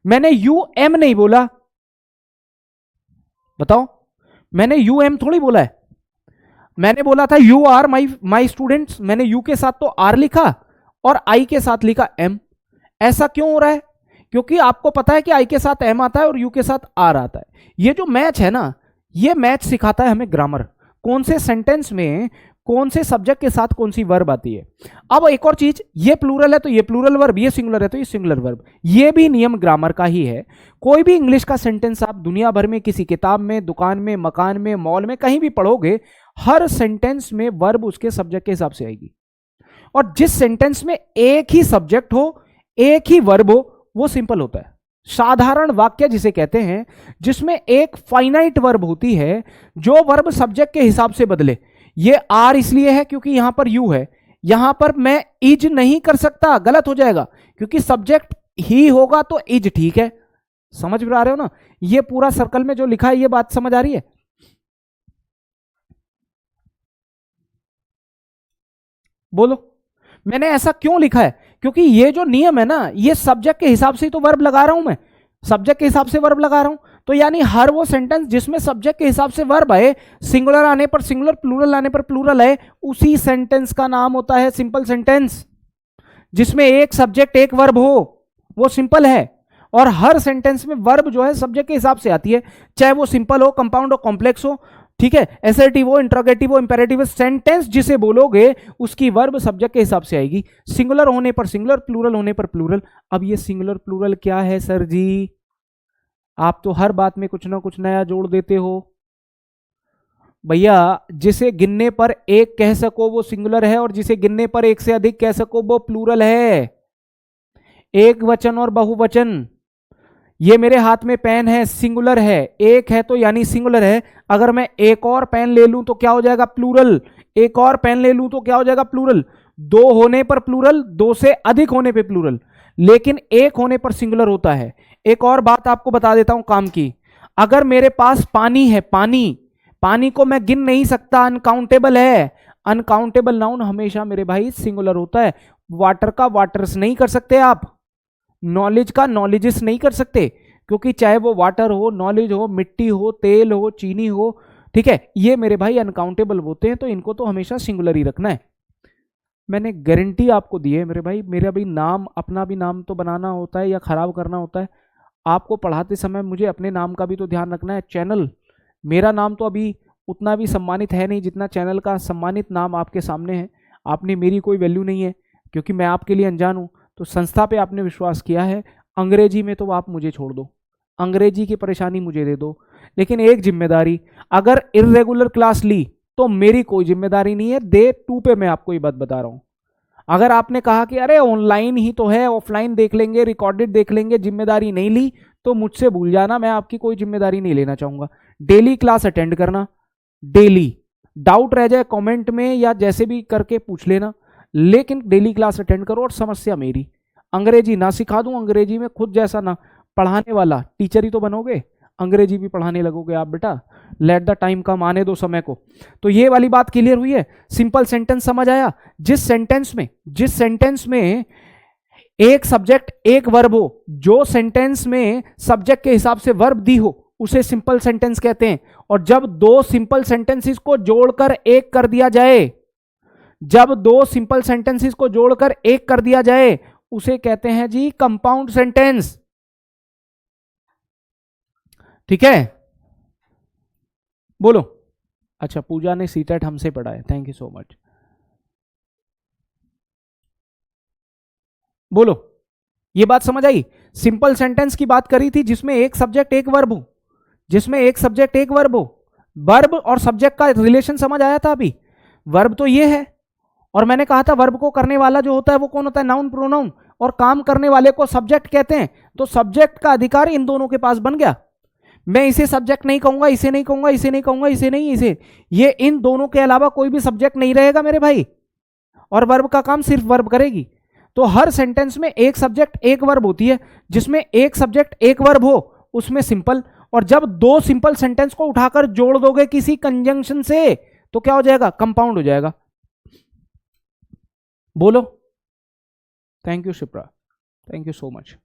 मैंने यू एम नहीं बोला, बताओ, मैंने यू एम थोड़ी बोला है। मैंने बोला था यू आर माई स्टूडेंट्स, मैंने यू के साथ तो आर लिखा और आई के साथ लिखा एम। ऐसा क्यों हो रहा है? क्योंकि आपको पता है कि आई के साथ एम आता है और यू के साथ आर आता है। ये जो मैच है ना, ये मैच सिखाता है हमें ग्रामर, कौन से सेंटेंस में कौन से सब्जेक्ट के साथ कौन सी वर्ब आती है। अब एक और चीज, ये प्लूरल है तो ये प्लूरल वर्ब, ये सिंगुलर है तो ये सिंगुलर वर्ब, ये भी नियम ग्रामर का ही है। कोई भी इंग्लिश का सेंटेंस आप दुनिया भर में किसी किताब में, दुकान में, मकान में, मॉल में, कहीं भी पढ़ोगे, हर सेंटेंस में वर्ब उसके सब्जेक्ट के हिसाब से आएगी। और जिस सेंटेंस में एक ही सब्जेक्ट हो, एक ही वर्ब हो, वो सिंपल होता है। साधारण वाक्य जिसे कहते हैं, जिसमें एक फाइनाइट वर्ब होती है जो वर्ब सब्जेक्ट के हिसाब से बदले। ये आर इसलिए है क्योंकि यहां पर यू है, यहां पर मैं इज नहीं कर सकता, गलत हो जाएगा, क्योंकि सब्जेक्ट ही होगा तो इज ठीक है। समझ में आ रहे हो ना? ये पूरा सर्कल में जो लिखा है, ये बात समझ आ रही है? बोलो, मैंने ऐसा क्यों लिखा है? क्योंकि ये जो नियम है ना, ये सब्जेक्ट के हिसाब से तो वर्ब लगा रहा हूं मैं, सब्जेक्ट के हिसाब से वर्ब लगा रहा हूं। तो यानी हर वो सेंटेंस जिसमें सब्जेक्ट के हिसाब से वर्ब आए, सिंगुलर आने पर सिंगुलर, प्लूरल आने पर प्लूरल आए, उसी सेंटेंस का नाम होता है सिंपल सेंटेंस। जिसमें एक सब्जेक्ट एक वर्ब हो, वो सिंपल है। और हर सेंटेंस में वर्ब जो है सब्जेक्ट के हिसाब से आती है, चाहे वो सिंपल हो, कंपाउंड हो, कॉम्प्लेक्स हो, ठीक है, एसर्टिव हो, इंट्रोगेटिव हो, इंपेरेटिव। सेंटेंस जिसे बोलोगे उसकी वर्ब सब्जेक्ट के हिसाब से आएगी, सिंगुलर होने पर सिंगुलर, प्लूरल होने पर प्लूरल। अब ये सिंगुलर प्लूरल क्या है सर जी? आप तो हर बात में कुछ ना कुछ नया जोड़ देते हो भैया। जिसे गिनने पर एक कह सको वो सिंगुलर है, और जिसे गिनने पर एक से अधिक कह सको वो प्लूरल है। एक वचन और बहुवचन, ये मेरे हाथ में पेन है, सिंगुलर है, एक है तो यानी सिंगुलर है। अगर मैं एक और पेन ले लूं तो क्या हो जाएगा? प्लूरल। एक और पेन ले लूं तो क्या हो जाएगा? प्लूरल। दो होने पर प्लूरल, दो से अधिक होने पे प्लूरल, लेकिन एक होने पर सिंगुलर होता है। एक और बात आपको बता देता हूं काम की। अगर मेरे पास पानी है, पानी, पानी को मैं गिन नहीं सकता, अनकाउंटेबल है। अनकाउंटेबल नाउन हमेशा मेरे भाई सिंगुलर होता है। वाटर का वाटर्स नहीं कर सकते आप, नॉलेज का नॉलेजेस नहीं कर सकते, क्योंकि चाहे वो वाटर हो, नॉलेज हो, मिट्टी हो, तेल हो, चीनी हो, ठीक है, ये मेरे भाई अनकाउंटेबल होते हैं, तो इनको तो हमेशा सिंगुलर ही रखना है। मैंने गारंटी आपको दी है मेरे भाई, मेरा भी नाम, अपना भी नाम तो बनाना होता है या खराब करना होता है। आपको पढ़ाते समय मुझे अपने नाम का भी तो ध्यान रखना है। चैनल, मेरा नाम तो अभी उतना भी सम्मानित है नहीं जितना चैनल का सम्मानित नाम आपके सामने है। आपने मेरी कोई वैल्यू नहीं है, क्योंकि मैं आपके लिए अनजान हूं। तो संस्था पे आपने विश्वास किया है, अंग्रेजी में तो आप मुझे छोड़ दो, अंग्रेजी की परेशानी मुझे दे दो, लेकिन एक जिम्मेदारी, अगर इर्रेगुलर क्लास ली तो मेरी कोई जिम्मेदारी नहीं है। डे 2 पे मैं आपको ये बात बता रहा हूं। अगर आपने कहा कि अरे ऑनलाइन ही तो है, ऑफलाइन देख लेंगे, रिकॉर्डेड देख लेंगे, जिम्मेदारी नहीं ली, तो मुझसे भूल जाना, मैं आपकी कोई जिम्मेदारी नहीं लेना चाहूंगा। डेली क्लास अटेंड करना, डेली। डाउट रह जाए कमेंट में या जैसे भी करके पूछ लेना, लेकिन डेली क्लास अटेंड करो। और समस्या मेरी, अंग्रेजी ना सिखा दूं, अंग्रेजी में खुद जैसा ना पढ़ाने वाला, टीचर ही तो बनोगे, अंग्रेजी भी पढ़ाने लगोगे आप बेटा। लेट द टाइम कम, आने दो समय को। तो ये वाली बात क्लियर हुई है? सिंपल सेंटेंस समझ आया? जिस सेंटेंस में एक सब्जेक्ट एक वर्ब हो, जो सेंटेंस में सब्जेक्ट के हिसाब से वर्ब दी हो, उसे सिंपल सेंटेंस कहते हैं। और जब दो सिंपल सेंटेंसेस को जोड़कर एक कर दिया जाए, जब दो सिंपल सेंटेंसेस को जोड़कर एक कर दिया जाए, उसे कहते हैं जी कंपाउंड सेंटेंस। ठीक है, बोलो। अच्छा, पूजा ने सीटेट हमसे पढ़ा है, थैंक यू सो मच। बोलो, ये बात समझ आई? सिंपल सेंटेंस की बात करी थी जिसमें एक सब्जेक्ट एक वर्ब हो, जिसमें एक सब्जेक्ट एक वर्ब हो। वर्ब और सब्जेक्ट का रिलेशन समझ आया था अभी? वर्ब तो ये है, और मैंने कहा था वर्ब को करने वाला जो होता है वो कौन होता है? नाउन प्रोनाउन, और काम करने वाले को सब्जेक्ट कहते हैं। तो सब्जेक्ट का अधिकार इन दोनों के पास बन गया। मैं इसे सब्जेक्ट नहीं कहूंगा, इसे नहीं कहूंगा, इसे नहीं कहूंगा, इसे नहीं, इसे, ये इन दोनों के अलावा कोई भी सब्जेक्ट नहीं रहेगा मेरे भाई, और वर्ब का काम सिर्फ वर्ब करेगी। तो हर सेंटेंस में एक सब्जेक्ट एक वर्ब होती है, जिसमें एक सब्जेक्ट एक वर्ब हो उसमें सिंपल। और जब दो सिंपल सेंटेंस को उठाकर जोड़ दोगे किसी कंजंक्शन से तो क्या हो जाएगा? कंपाउंड हो जाएगा। बोलो। Thank you Shipra, thank you so much.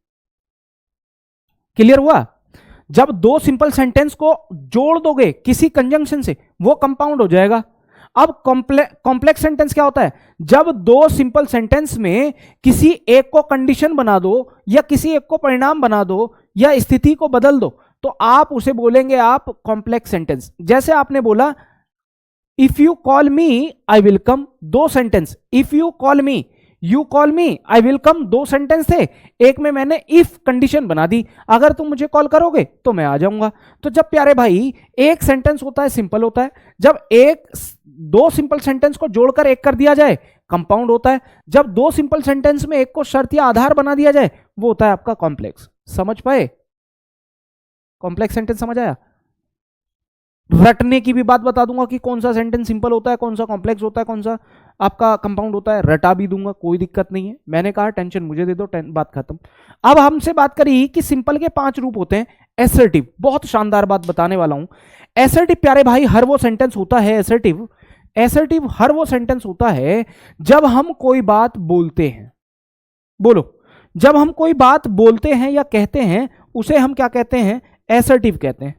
Clear हुआ? जब दो सिंपल सेंटेंस को जोड़ दोगे किसी कंजंक्शन से वो कंपाउंड हो जाएगा। अब कॉम्प्लेक्स सेंटेंस क्या होता है? जब दो सिंपल सेंटेंस में किसी एक को कंडीशन बना दो, या किसी एक को परिणाम बना दो, या स्थिति को बदल दो, तो आप उसे बोलेंगे आप कॉम्प्लेक्स सेंटेंस। जैसे आपने बोला if you call me I will come, दो sentence, if you call me, you call me, I will come, दो सेंटेंस थे। एक में मैंने इफ कंडीशन बना दी, अगर तुम मुझे कॉल करोगे तो मैं आ जाऊंगा। तो जब प्यारे भाई एक सेंटेंस होता है सिंपल होता है, जब दो सिंपल सेंटेंस को जोड़कर एक कर दिया जाए कंपाउंड होता है, जब दो सिंपल सेंटेंस में एक को शर्त या आधार बना दिया जाए वो होता है आपका कॉम्प्लेक्स। समझ पाए? कॉम्प्लेक्स सेंटेंस समझ आया? रटने की भी बात बता दूंगा कि कौन सा सेंटेंस सिंपल होता है, कौन सा कॉम्प्लेक्स होता है, कौन सा आपका कंपाउंड होता है, रटा भी दूंगा, कोई दिक्कत नहीं है। मैंने कहा टेंशन मुझे दे दो, बात खत्म। अब हमसे बात करी कि सिंपल के 5 रूप होते हैं। एसर्टिव, बहुत शानदार बात बताने वाला हूं। एसर्टिव प्यारे भाई हर वो सेंटेंस होता है, एसर्टिव हर वो सेंटेंस होता है जब हम कोई बात बोलते हैं। बोलो, जब हम कोई बात बोलते हैं या कहते हैं उसे हम क्या कहते हैं? एसर्टिव कहते हैं।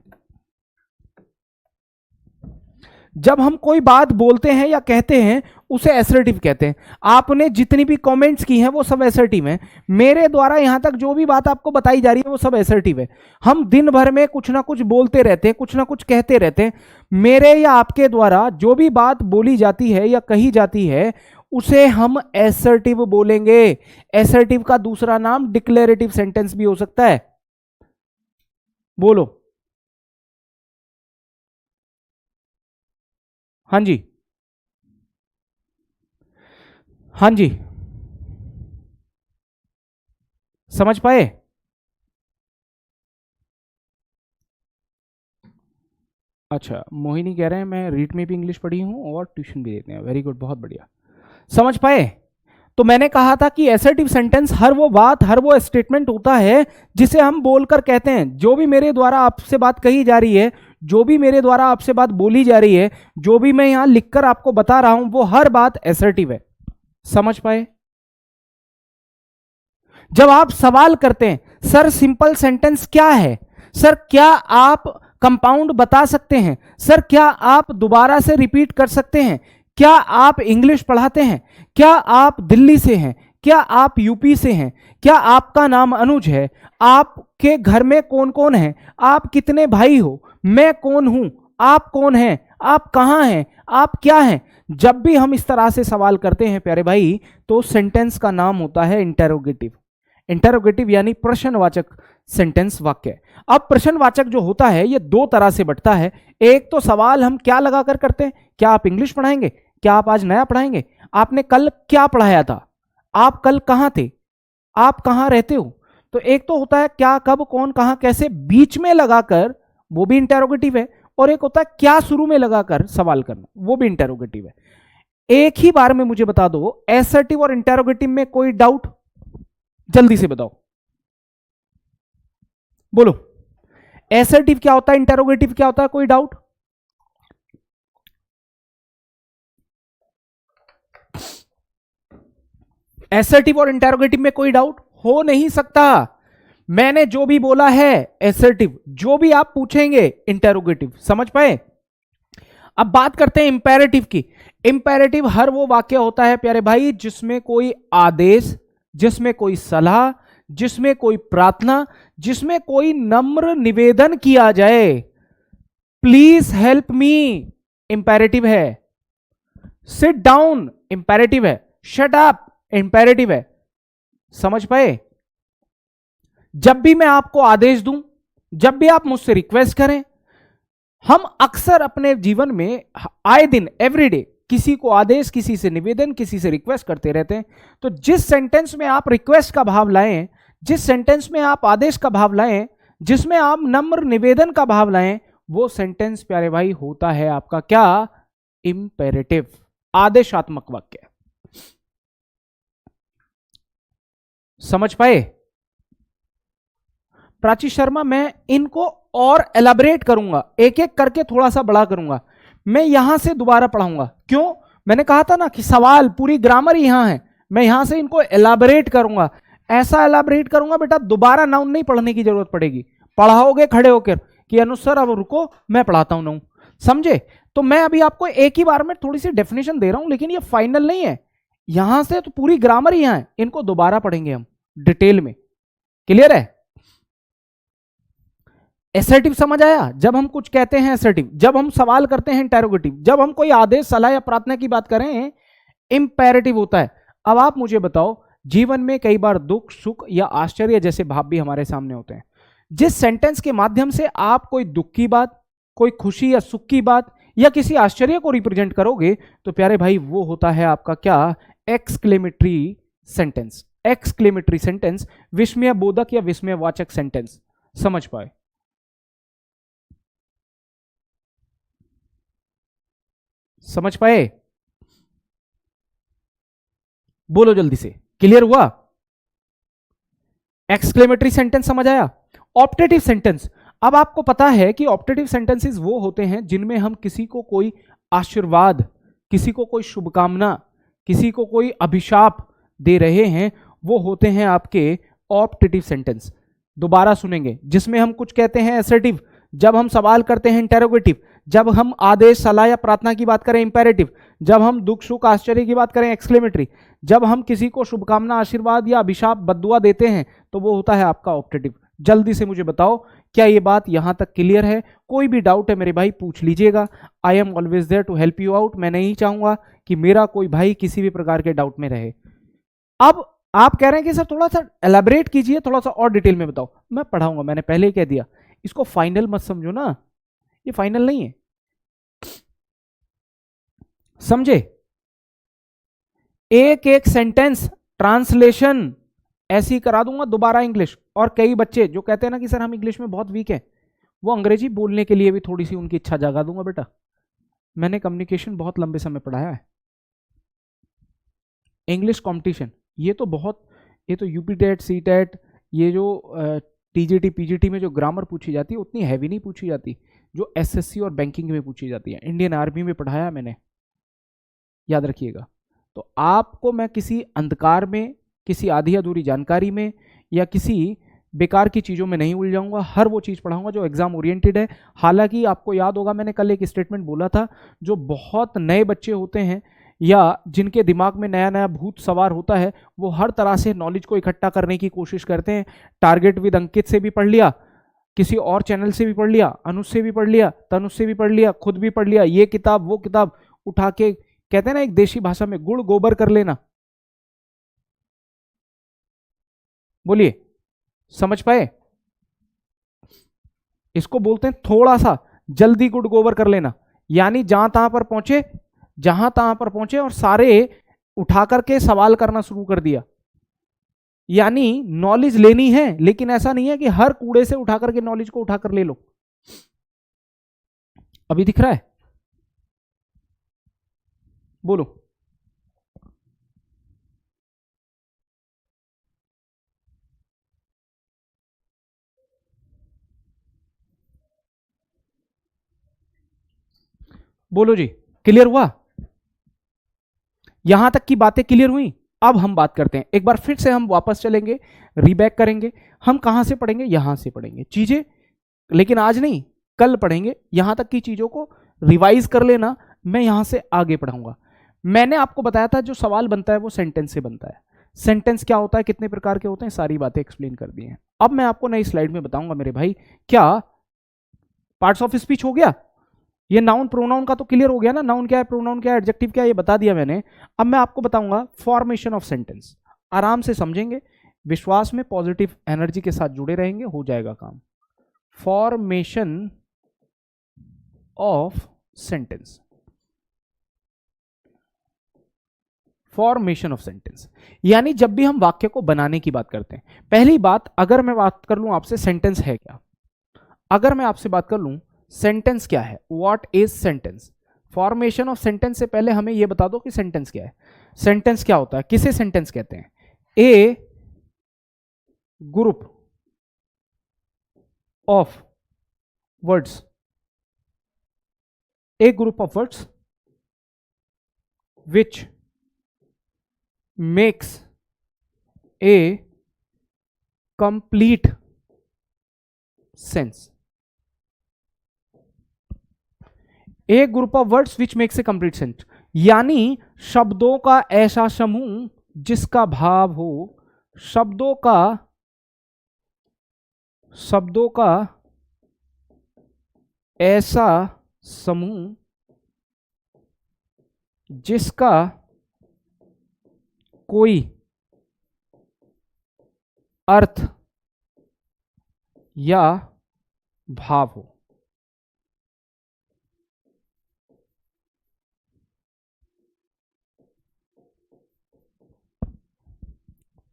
जब हम कोई बात बोलते हैं या कहते हैं उसे एसर्टिव कहते हैं। आपने जितनी भी कमेंट्स की हैं वो सब एसर्टिव हैं। मेरे द्वारा यहां तक जो भी बात आपको बताई जा रही है वो सब एसर्टिव है। हम दिन भर में कुछ ना कुछ बोलते रहते हैं, कुछ ना कुछ कहते रहते हैं। मेरे या आपके द्वारा जो भी बात बोली जाती है या कही जाती है उसे हम एसर्टिव बोलेंगे। एसर्टिव का दूसरा नाम डिक्लेरेटिव सेंटेंस भी हो सकता है। बोलो। हाँ जी, हाँ जी, समझ पाए? अच्छा, मोहिनी कह रहे हैं मैं रीट में भी इंग्लिश पढ़ी हूं और ट्यूशन भी देते हैं। वेरी गुड, बहुत बढ़िया। समझ पाए? तो मैंने कहा था कि एसर्टिव सेंटेंस हर वो बात, हर वो स्टेटमेंट होता है जिसे हम बोलकर कहते हैं। जो भी मेरे द्वारा आपसे बात कही जा रही है, जो भी मेरे द्वारा आपसे बात बोली जा रही है, जो भी मैं यहां लिखकर आपको बता रहा हूं वो हर बात एसर्टिव है। समझ पाए? जब आप सवाल करते हैं सर सिंपल सेंटेंस क्या है, सर क्या आप कंपाउंड बता सकते हैं, सर क्या आप दोबारा से रिपीट कर सकते हैं, क्या आप इंग्लिश पढ़ाते हैं, क्या आप दिल्ली से हैं, क्या आप यूपी से हैं, क्या आपका नाम अनुज है, आपके घर में कौन कौन है, आप कितने भाई हो, मैं कौन हूं, आप कौन हैं, आप कहां हैं, आप क्या हैं। जब भी हम इस तरह से सवाल करते हैं प्यारे भाई तो सेंटेंस का नाम होता है इंटेरोगेटिव। इंटेरोगेटिव यानी प्रश्नवाचक सेंटेंस वाक्य। अब प्रश्नवाचक जो होता है ये दो तरह से बंटता है। एक तो सवाल हम क्या लगाकर करते हैं, क्या आप इंग्लिश पढ़ाएंगे, क्या आप आज नया पढ़ाएंगे, आपने कल क्या पढ़ाया था, आप कल कहां थे, आप कहां रहते हो। तो एक तो होता है क्या, कब, कौन, कहां, कैसे, बीच में लगाकर, वो भी इंटेरोगेटिव है। और एक होता है क्या शुरू में लगाकर सवाल करना, वो भी इंटेरोगेटिव है। एक ही बार में मुझे बता दो एसर्टिव और इंटेरोगेटिव में कोई डाउट? जल्दी से बताओ, बोलो। एसर्टिव क्या होता है, इंटेरोगेटिव क्या होता है, कोई डाउट? एसर्टिव और इंटेरोगेटिव में कोई डाउट हो नहीं सकता। मैंने जो भी बोला है एसर्टिव, जो भी आप पूछेंगे इंटेरोगेटिव। समझ पाए? अब बात करते हैं इंपेरेटिव की। इंपेरेटिव हर वो वाक्य होता है प्यारे भाई जिसमें कोई आदेश, जिसमें कोई सलाह, जिसमें कोई प्रार्थना, जिसमें कोई नम्र निवेदन किया जाए। प्लीज हेल्प मी इंपेरेटिव है, सिट डाउन इंपेरेटिव है, शट अप इंपेरेटिव है, समझ पाए? जब भी मैं आपको आदेश दूं, जब भी आप मुझसे रिक्वेस्ट करें, हम अक्सर अपने जीवन में आए दिन एवरीडे किसी को आदेश, किसी से निवेदन, किसी से रिक्वेस्ट करते रहते हैं। तो जिस सेंटेंस में आप रिक्वेस्ट का भाव लाएं, जिस सेंटेंस में आप आदेश का भाव लाएं, जिसमें आप नम्र निवेदन का भाव लाएं, वो सेंटेंस प्यारे भाई होता है आपका क्या? इंपेरेटिव, आदेशात्मक वाक्य। समझ पाए? प्राची शर्मा, मैं इनको और एलाबरेट करूंगा, एक एक करके थोड़ा सा बड़ा करूंगा। मैं यहां से दोबारा पढ़ाऊंगा। क्यों? मैंने कहा था ना कि सवाल पूरी ग्रामर यहां है, मैं यहां से इनको एलाबरेट करूंगा। ऐसा एलाबरेट करूंगा बेटा, दोबारा नाउन नहीं पढ़ने की जरूरत पड़ेगी। पढ़ाओगे खड़े होकर कि अनुसार अब रुको मैं पढ़ाता हूं नाउन, समझे? तो मैं अभी आपको एक ही बार में थोड़ी सी डेफिनेशन दे रहा हूं, लेकिन ये फाइनल नहीं है। यहां से तो पूरी ग्रामर यहां है, इनको दोबारा पढ़ेंगे हम डिटेल में। क्लियर है? एसर्टिव समझ आया? जब हम कुछ कहते हैं एसर्टिव, जब हम सवाल करते हैं इंटेरोगेटिव, जब हम कोई आदेश, सलाह या प्रार्थना की बात करें इंपेरेटिव होता है। अब आप मुझे बताओ, जीवन में कई बार दुख, सुख या आश्चर्य जैसे भाव भी हमारे सामने होते हैं। जिस सेंटेंस के माध्यम से आप कोई दुख की बात, कोई खुशी या सुख की बात या किसी आश्चर्य को रिप्रेजेंट करोगे, तो प्यारे भाई वो होता है आपका क्या? Exclamatory sentence. एक्सक्लेमेटरी सेंटेंस, विस्मय बोधक या विस्मयवाचक सेंटेंस। समझ पाए? समझ पाए? बोलो जल्दी से, क्लियर हुआ? एक्सक्लेमेटरी सेंटेंस समझ आया? ऑप्टेटिव सेंटेंस, अब आपको पता है कि ऑप्टेटिव सेंटेंसेस वो होते हैं जिनमें हम किसी को कोई आशीर्वाद, किसी को कोई शुभकामना, किसी को कोई अभिशाप दे रहे हैं, वो होते हैं आपके ऑप्टेटिव सेंटेंस। दोबारा सुनेंगे, जिसमें हम कुछ कहते हैं असर्टिव, जब हम सवाल करते हैं इंटेरोगेटिव, जब हम आदेश, सलाह या प्रार्थना की बात करें इंपेरेटिव, जब हम दुख, सुख, आश्चर्य की बात करें एक्सक्लेमेटरी, जब हम किसी को शुभकामना, आशीर्वाद या अभिशाप, बद्दुआ देते हैं, तो वो होता है आपका ऑप्टेटिव। जल्दी से मुझे बताओ, क्या ये बात यहां तक क्लियर है? कोई भी डाउट है मेरे भाई पूछ लीजिएगा। I am always there to help you out. मैं नहीं चाहूंगा कि मेरा कोई भाई किसी भी प्रकार के डाउट में रहे। अब आप कह रहे हैं कि सर थोड़ा सा एलाबरेट कीजिए, थोड़ा सा और डिटेल में बताओ। मैं पढ़ाऊंगा, मैंने पहले ही कह दिया। इसको फाइनल मत समझो ना, ये फाइनल नहीं है, समझे? एक एक सेंटेंस ट्रांसलेशन ऐसी करा दूंगा दोबारा इंग्लिश। और कई बच्चे जो कहते हैं ना कि सर हम इंग्लिश में बहुत वीक हैं, वो अंग्रेजी बोलने के लिए भी थोड़ी सी उनकी इच्छा जगा दूंगा। बेटा मैंने कम्युनिकेशन बहुत लंबे समय पढ़ाया है। इंग्लिश कंपटीशन ये तो यूपी टेट, सी टेट, ये जो टीजीटी पीजीटी में जो ग्रामर पूछी जाती है उतनी हैवी नहीं पूछी जाती जो एसएससी और बैंकिंग में पूछी जाती है। इंडियन आर्मी में पढ़ाया मैंने, याद रखिएगा। तो आपको मैं किसी अंधकार में, किसी आधी अधूरी जानकारी में या किसी बेकार की चीज़ों में नहीं उलझाऊंगा। हर वो चीज़ पढ़ाऊंगा जो एग्जाम ओरिएंटेड है। हालांकि आपको याद होगा मैंने कल एक स्टेटमेंट बोला था, जो बहुत नए बच्चे होते हैं या जिनके दिमाग में नया नया भूत सवार होता है, वो हर तरह से नॉलेज को इकट्ठा करने की कोशिश करते हैं। टारगेट विद अंकित से भी पढ़ लिया, किसी और चैनल से भी पढ़ लिया, अनुज से भी पढ़ लिया, तनुज से भी पढ़ लिया, खुद भी पढ़ लिया, ये किताब वो किताब उठा के, कहते हैं ना एक देशी भाषा में, गुड़ गोबर कर लेना। बोलिए, समझ पाए? इसको बोलते हैं थोड़ा सा जल्दी गुड़ गोबर कर लेना। यानी जहां तहां पर पहुंचे, जहां तहां पर पहुंचे और सारे उठा करके सवाल करना शुरू कर दिया। यानी नॉलेज लेनी है, लेकिन ऐसा नहीं है कि हर कूड़े से उठा करके नॉलेज को उठाकर ले लो। अभी दिख रहा है? बोलो। बोलो जी, क्लियर हुआ? यहां तक की बातें क्लियर हुई? अब हम बात करते हैं, एक बार फिर से हम वापस चलेंगे, रीबैक करेंगे। हम कहां से पढ़ेंगे? यहां से पढ़ेंगे चीजें, लेकिन आज नहीं, कल पढ़ेंगे। यहां तक की चीजों को रिवाइज कर लेना, मैं यहां से आगे पढ़ाऊंगा। मैंने आपको बताया था जो सवाल बनता है वो सेंटेंस से बनता है। सेंटेंस क्या होता है, कितने प्रकार के होते हैं, सारी बातें एक्सप्लेन कर दी हैं। अब मैं आपको नई स्लाइड में बताऊंगा मेरे भाई। क्या पार्ट्स ऑफ स्पीच हो गया? ये नाउन प्रोनाउन का तो क्लियर हो गया ना, नाउन क्या है, प्रोनाउन क्या है, एडजेक्टिव क्या है, ये बता दिया मैंने। अब मैं आपको बताऊंगा फॉर्मेशन ऑफ सेंटेंस। आराम से समझेंगे, विश्वास में पॉजिटिव एनर्जी के साथ जुड़े रहेंगे, हो जाएगा काम। Formation of sentence, formation of sentence यानी जब भी हम वाक्य को बनाने की बात करते हैं, पहली बात अगर मैं बात कर लूं आपसे सेंटेंस है क्या, अगर मैं आपसे बात कर लूं सेंटेंस क्या है, what is sentence, formation of sentence से पहले हमें यह बता दो कि सेंटेंस क्या है। सेंटेंस क्या होता है, किसे सेंटेंस कहते हैं? A group of words, a group of words which makes a complete sense, a group of words which makes a complete sense यानी शब्दों का ऐसा समूह जिसका भाव हो, शब्दों का ऐसा समूह जिसका कोई अर्थ या भाव हो।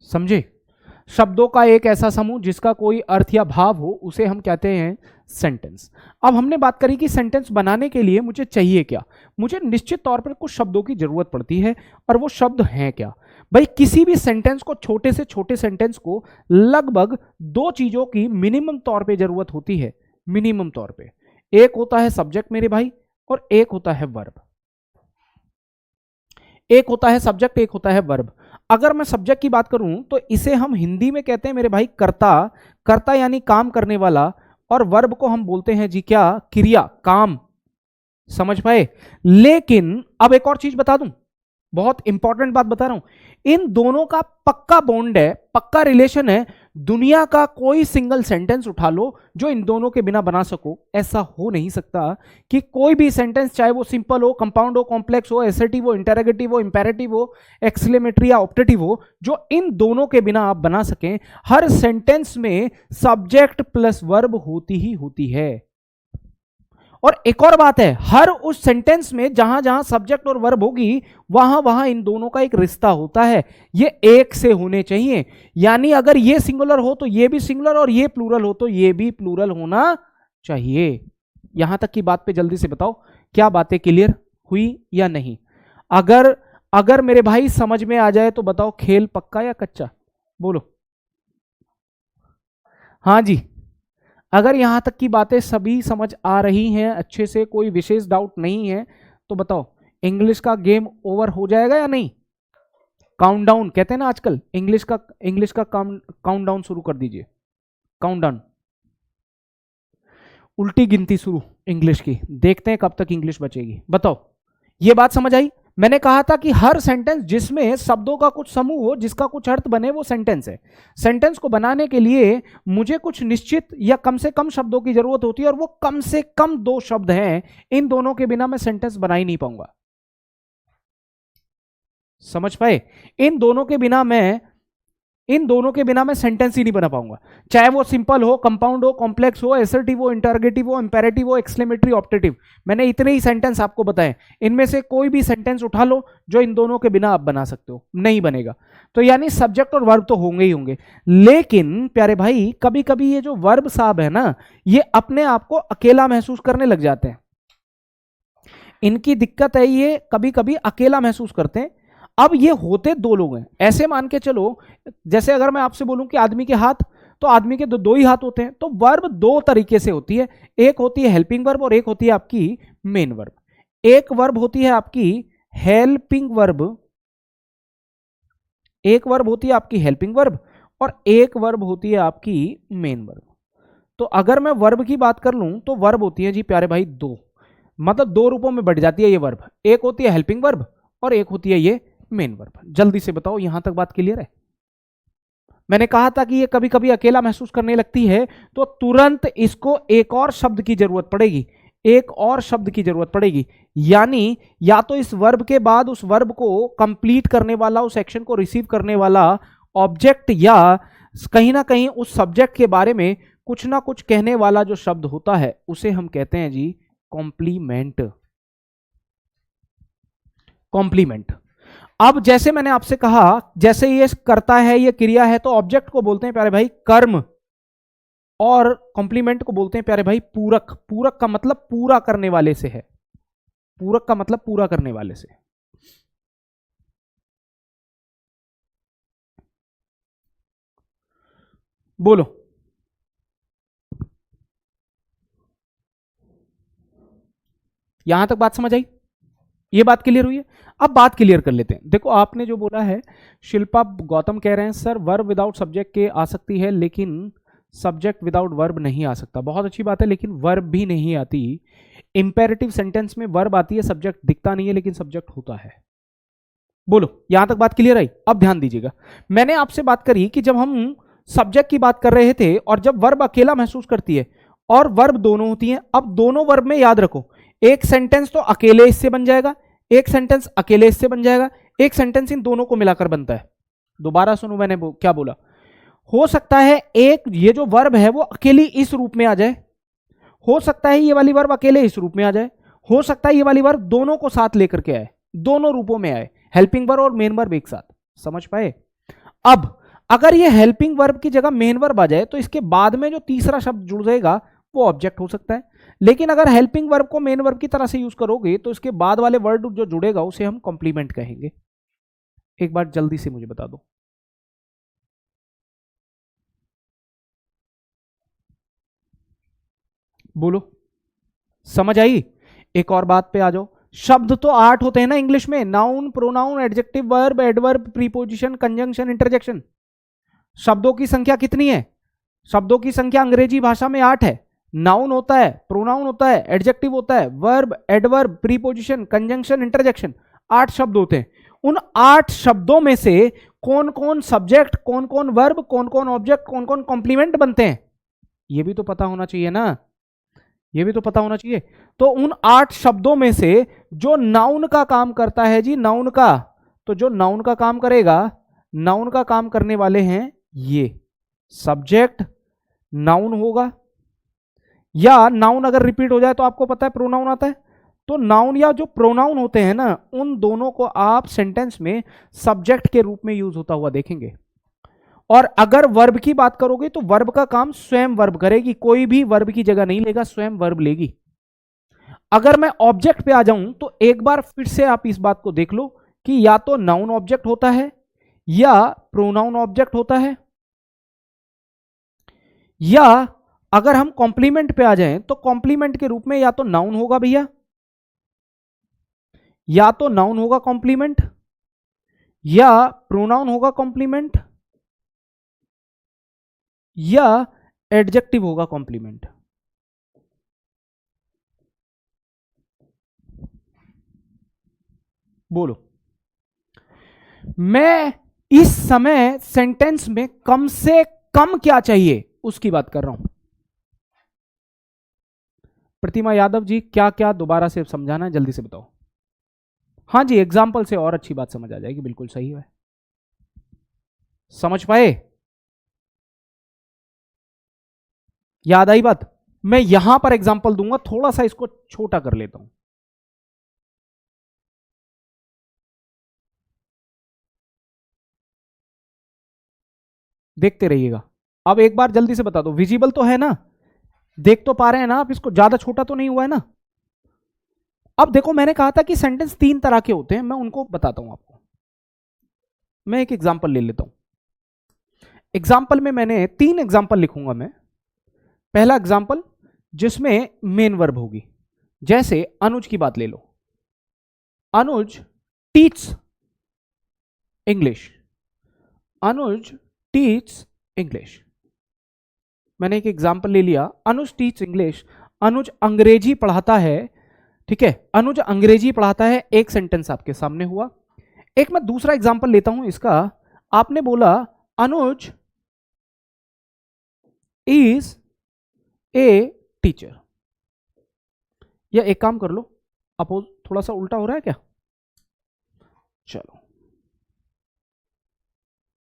समझे? शब्दों का एक ऐसा समूह जिसका कोई अर्थ या भाव हो उसे हम कहते हैं सेंटेंस। अब हमने बात करी कि सेंटेंस बनाने के लिए मुझे चाहिए क्या, मुझे निश्चित तौर पर कुछ शब्दों की जरूरत पड़ती है और वो शब्द हैं क्या। भाई किसी भी सेंटेंस को, छोटे से छोटे सेंटेंस को लगभग दो चीजों की मिनिमम तौर पे जरूरत होती है, मिनिमम तौर पे। एक होता है सब्जेक्ट मेरे भाई और एक होता है वर्ब। एक होता है सब्जेक्ट, एक होता है वर्ब। अगर मैं सब्जेक्ट की बात करूं तो इसे हम हिंदी में कहते हैं मेरे भाई कर्ता, कर्ता यानी काम करने वाला, और वर्ब को हम बोलते हैं जी क्या, क्रिया, काम। समझ पाए? लेकिन अब एक और चीज बता दूं, बहुत इंपॉर्टेंट बात बता रहा हूं, इन दोनों का पक्का बॉन्ड है, पक्का रिलेशन है। दुनिया का कोई सिंगल सेंटेंस उठा लो जो इन दोनों के बिना बना सको, ऐसा हो नहीं सकता कि कोई भी सेंटेंस, चाहे वो सिंपल हो, कंपाउंड हो, कॉम्प्लेक्स हो, एसर्टिव हो, इंटरोगेटिव हो, इंपेरेटिव हो, एक्सक्लेमेटरी या ऑप्टेटिव हो, जो इन दोनों के बिना आप बना सकें। हर सेंटेंस में सब्जेक्ट प्लस वर्ब होती ही होती है। और एक और बात है, हर उस सेंटेंस में जहां जहां सब्जेक्ट और वर्ब होगी वहां वहां इन दोनों का एक रिश्ता होता है, ये एक से होने चाहिए। यानी अगर ये सिंगुलर हो तो ये भी सिंगुलर, और ये प्लूरल हो तो ये भी प्लूरल होना चाहिए। यहां तक की बात पे जल्दी से बताओ, क्या बातें क्लियर हुई या नहीं? अगर मेरे भाई समझ में आ जाए तो बताओ, खेल पक्का या कच्चा? बोलो हाँ जी। अगर यहां तक की बातें सभी समझ आ रही हैं अच्छे से, कोई विशेष डाउट नहीं है, तो बताओ इंग्लिश का गेम ओवर हो जाएगा या नहीं? काउंटडाउन कहते हैं ना आजकल, इंग्लिश का काउंटडाउन शुरू कर दीजिए। काउंटडाउन, उल्टी गिनती शुरू इंग्लिश की, देखते हैं कब तक इंग्लिश बचेगी। बताओ, ये बात समझ आई? मैंने कहा था कि हर सेंटेंस जिसमें शब्दों का कुछ समूह हो, जिसका कुछ अर्थ बने, वो सेंटेंस है। सेंटेंस को बनाने के लिए मुझे कुछ निश्चित या कम से कम शब्दों की जरूरत होती है, और वो कम से कम दो शब्द हैं। इन दोनों के बिना मैं सेंटेंस बना ही नहीं पाऊंगा। समझ पाए? इन दोनों के बिना मैं सेंटेंस ही नहीं बना पाऊंगा, चाहे वो सिंपल हो, कंपाउंड हो, कॉम्प्लेक्स हो, एसर्टिव हो, इंटरोगेटिव हो, इंपेरेटिव हो, एक्सक्लेमेटरी, ऑप्टेटिव। मैंने इतने ही सेंटेंस आपको बताए, इनमें से कोई भी सेंटेंस उठा लो जो इन दोनों के बिना आप बना सकते हो, नहीं बनेगा। तो यानी सब्जेक्ट और वर्ब तो होंगे ही होंगे। लेकिन प्यारे भाई, कभी कभी ये जो वर्ब साहब है ना, ये अपने आप को अकेला महसूस करने लग जाते हैं। इनकी दिक्कत है, ये कभी कभी अकेला महसूस करते हैं। अब ये होते दो लोग हैं, ऐसे मान के चलो, जैसे अगर मैं आपसे बोलूं कि आदमी के हाथ, तो आदमी के दो ही हाथ होते हैं। तो वर्ब दो तरीके से होती है, एक होती है हेल्पिंग वर्ब और एक होती है आपकी मेन वर्ब। एक वर्ब होती है आपकी हेल्पिंग वर्ब, एक वर्ब होती है आपकी हेल्पिंग वर्ब, और एक वर्ब होती है आपकी मेन वर्ब। तो अगर मैं वर्ब की बात कर लूं तो वर्ब होती है जी प्यारे भाई दो, मतलब दो रूपों में बढ़ जाती है ये वर्ब। एक होती है हेल्पिंग वर्ब और एक होती है ये मेन वर्ब। जल्दी से बताओ, यहां तक बात क्लियर है? मैंने कहा था कि ये कभी कभी अकेला महसूस करने लगती है, तो तुरंत इसको एक और शब्द की जरूरत पड़ेगी, एक और शब्द की जरूरत पड़ेगी। यानी या तो इस वर्ब के बाद उस वर्ब को कंप्लीट करने वाला, उस एक्शन को रिसीव करने वाला ऑब्जेक्ट या कहीं ना कहीं उस सब्जेक्ट के बारे में कुछ ना कुछ कहने वाला जो शब्द होता है उसे हम कहते हैं जी कॉम्प्लीमेंट। कॉम्प्लीमेंट। अब जैसे मैंने आपसे कहा, जैसे ये करता है, ये क्रिया है, तो ऑब्जेक्ट को बोलते हैं प्यारे भाई कर्म, और कॉम्प्लीमेंट को बोलते हैं प्यारे भाई पूरक। पूरक का मतलब पूरा करने वाले से है। पूरक का मतलब पूरा करने वाले से। बोलो। यहां तक बात समझ आई? ये बात क्लियर हुई है? अब बात क्लियर कर लेते हैं। देखो आपने जो बोला है, शिल्पा गौतम कह रहे हैं सर वर्ब विदाउट सब्जेक्ट के आ सकती है लेकिन सब्जेक्ट विदाउट वर्ब नहीं आ सकता। बहुत अच्छी बात है, लेकिन वर्ब भी नहीं आती। इंपेरेटिव सेंटेंस में वर्ब आती है, सब्जेक्ट दिखता नहीं है लेकिन सब्जेक्ट होता है। बोलो, यहां तक बात क्लियर आई? अब ध्यान दीजिएगा, मैंने आपसे बात करी कि जब हम सब्जेक्ट की बात कर रहे थे और जब वर्ब अकेला महसूस करती है और वर्ब दोनों होती हैं। अब दोनों वर्ब में याद रखो, एक सेंटेंस तो अकेले इससे बन जाएगा, एक सेंटेंस अकेले इससे बन जाएगा, एक सेंटेंस इन दोनों को मिलाकर बनता है। दोबारा सुनो मैंने क्या बोला। हो सकता है एक ये जो वर्ब है वो अकेली इस रूप में आ जाए, हो सकता है ये वाली वर्ब अकेले इस रूप में आ जाए, हो सकता है ये वाली वर्ब दोनों को साथ लेकर के आए, दोनों रूपों में आए, हेल्पिंग वर्ब और मेन वर्ब एक साथ। समझ पाए? अब अगर ये हेल्पिंग वर्ब की जगह मेन वर्ब आ जाए तो इसके बाद में जो तीसरा शब्द जुड़ जाएगा वो ऑब्जेक्ट हो सकता है। लेकिन अगर हेल्पिंग वर्ब को मेन वर्ब की तरह से यूज करोगे तो इसके बाद वाले वर्ड जो जुड़ेगा उसे हम कॉम्प्लीमेंट कहेंगे। एक बार जल्दी से मुझे बता दो। बोलो, समझ आई? एक और बात पे आ जाओ। शब्द तो 8 होते हैं ना इंग्लिश में, noun, pronoun, adjective, verb, adverb, preposition, conjunction, interjection. शब्दों की संख्या कितनी है? शब्दों की संख्या अंग्रेजी भाषा में 8 है। नाउन होता है, प्रोनाउन होता है, एडजेक्टिव होता है, verb, adverb, preposition, conjunction, interjection, 8 शब्द होते हैं। उन 8 शब्दों में से कौन कौन सब्जेक्ट, कौन कौन वर्ब, कौन कौन ऑब्जेक्ट, कौन कौन कॉम्प्लीमेंट बनते हैं, ये भी तो पता होना चाहिए ना। ये भी तो पता होना चाहिए। तो उन 8 शब्दों में से जो नाउन का काम करता है जी, नाउन का, तो जो नाउन का काम करेगा, नाउन का काम करने वाले हैं ये सब्जेक्ट, नाउन होगा, या नाउन अगर रिपीट हो जाए तो आपको पता है प्रोनाउन आता है। तो नाउन या जो प्रोनाउन होते हैं ना, उन दोनों को आप सेंटेंस में सब्जेक्ट के रूप में यूज होता हुआ देखेंगे। और अगर वर्ब की बात करोगे तो वर्ब का काम स्वयं वर्ब करेगी, कोई भी वर्ब की जगह नहीं लेगा, स्वयं वर्ब लेगी। अगर मैं ऑब्जेक्ट पे आ जाऊं तो एक बार फिर से आप इस बात को देख लो कि या तो नाउन ऑब्जेक्ट होता है या प्रोनाउन ऑब्जेक्ट होता है, या अगर हम कॉम्प्लीमेंट पे आ जाएं तो कॉम्प्लीमेंट के रूप में या तो नाउन होगा भैया, या तो नाउन होगा कॉम्प्लीमेंट, या प्रोनाउन होगा कॉम्प्लीमेंट, या एडजेक्टिव होगा कॉम्प्लीमेंट। बोलो, मैं इस समय सेंटेंस में कम से कम क्या चाहिए उसकी बात कर रहा हूं। प्रतिमा यादव जी, क्या क्या दोबारा से समझाना है, जल्दी से बताओ। हाँ जी, एग्जाम्पल से और अच्छी बात समझ आ जाएगी, बिल्कुल सही है। समझ पाए? याद आई बात? मैं यहां पर एग्जाम्पल दूंगा, थोड़ा सा इसको छोटा कर लेता हूं। देखते रहिएगा। अब एक बार जल्दी से बता दो, विजिबल तो है ना, देख तो पा रहे हैं ना आप इसको, ज्यादा छोटा तो नहीं हुआ है ना। अब देखो, मैंने कहा था कि सेंटेंस 3 तरह के होते हैं, मैं उनको बताता हूं आपको। मैं एक एग्जाम्पल ले लेता हूं। एग्जाम्पल में मैंने 3 एग्जाम्पल लिखूंगा मैं। पहला एग्जाम्पल जिसमें मेन वर्ब होगी, जैसे अनुज की बात ले लो। अनुज टीच इंग्लिश, अनुज टीच इंग्लिश। मैंने एक एग्जाम्पल ले लिया, अनुज टीच इंग्लिश। अनुज अंग्रेजी पढ़ाता है, ठीक है, अनुज अंग्रेजी पढ़ाता है, एक सेंटेंस आपके सामने हुआ। एक मैं दूसरा एग्जाम्पल लेता हूं इसका। आपने बोला अनुज इज ए टीचर, या एक काम कर लो, अपोज थोड़ा सा उल्टा हो रहा है क्या, चलो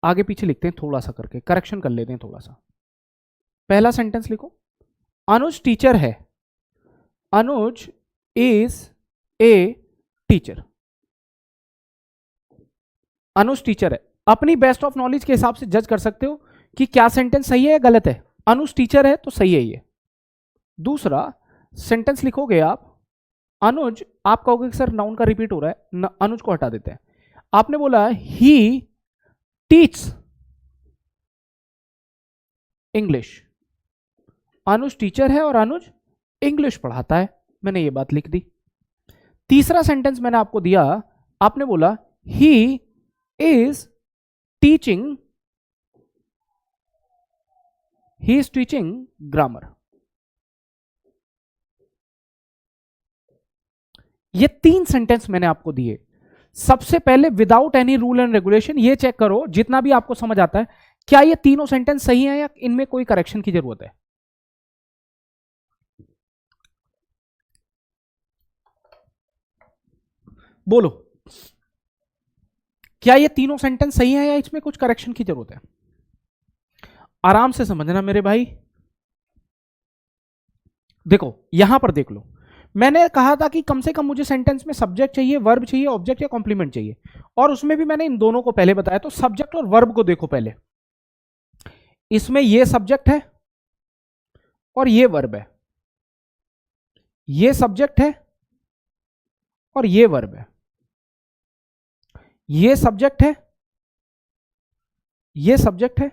आगे पीछे लिखते हैं थोड़ा सा करके, करेक्शन कर लेते हैं थोड़ा सा। पहला सेंटेंस लिखो, अनुज टीचर है, Anuj is a teacher. Anuj teacher है, अपनी बेस्ट ऑफ नॉलेज के हिसाब से जज कर सकते हो कि क्या सेंटेंस सही है या गलत है। अनुज टीचर है तो सही है ये। दूसरा सेंटेंस लिखोगे आप, अनुज, आप कहोगे सर नाउन का रिपीट हो रहा है, अनुज को हटा देते हैं। आपने बोला ही टीच इंग्लिश, अनुज टीचर है और अनुज इंग्लिश पढ़ाता है, मैंने ये बात लिख दी। तीसरा सेंटेंस मैंने आपको दिया, आपने बोला he is teaching, he is teaching grammar. ये 3 सेंटेंस मैंने आपको दिए। सबसे पहले without any rule and regulation ये चेक करो, जितना भी आपको समझ आता है, क्या ये तीनों सेंटेंस सही है या इनमें कोई करेक्शन की जरूरत है। बोलो, क्या ये तीनों सेंटेंस सही है या इसमें कुछ करेक्शन की जरूरत है। आराम से समझना मेरे भाई। देखो यहां पर देख लो, मैंने कहा था कि कम से कम मुझे सेंटेंस में सब्जेक्ट चाहिए, वर्ब चाहिए, ऑब्जेक्ट या कॉम्प्लीमेंट चाहिए, और उसमें भी मैंने इन दोनों को पहले बताया। तो सब्जेक्ट और वर्ब को देखो पहले, इसमें ये सब्जेक्ट है और ये वर्ब है, ये सब्जेक्ट है और ये वर्ब है, ये सब्जेक्ट है, ये सब्जेक्ट है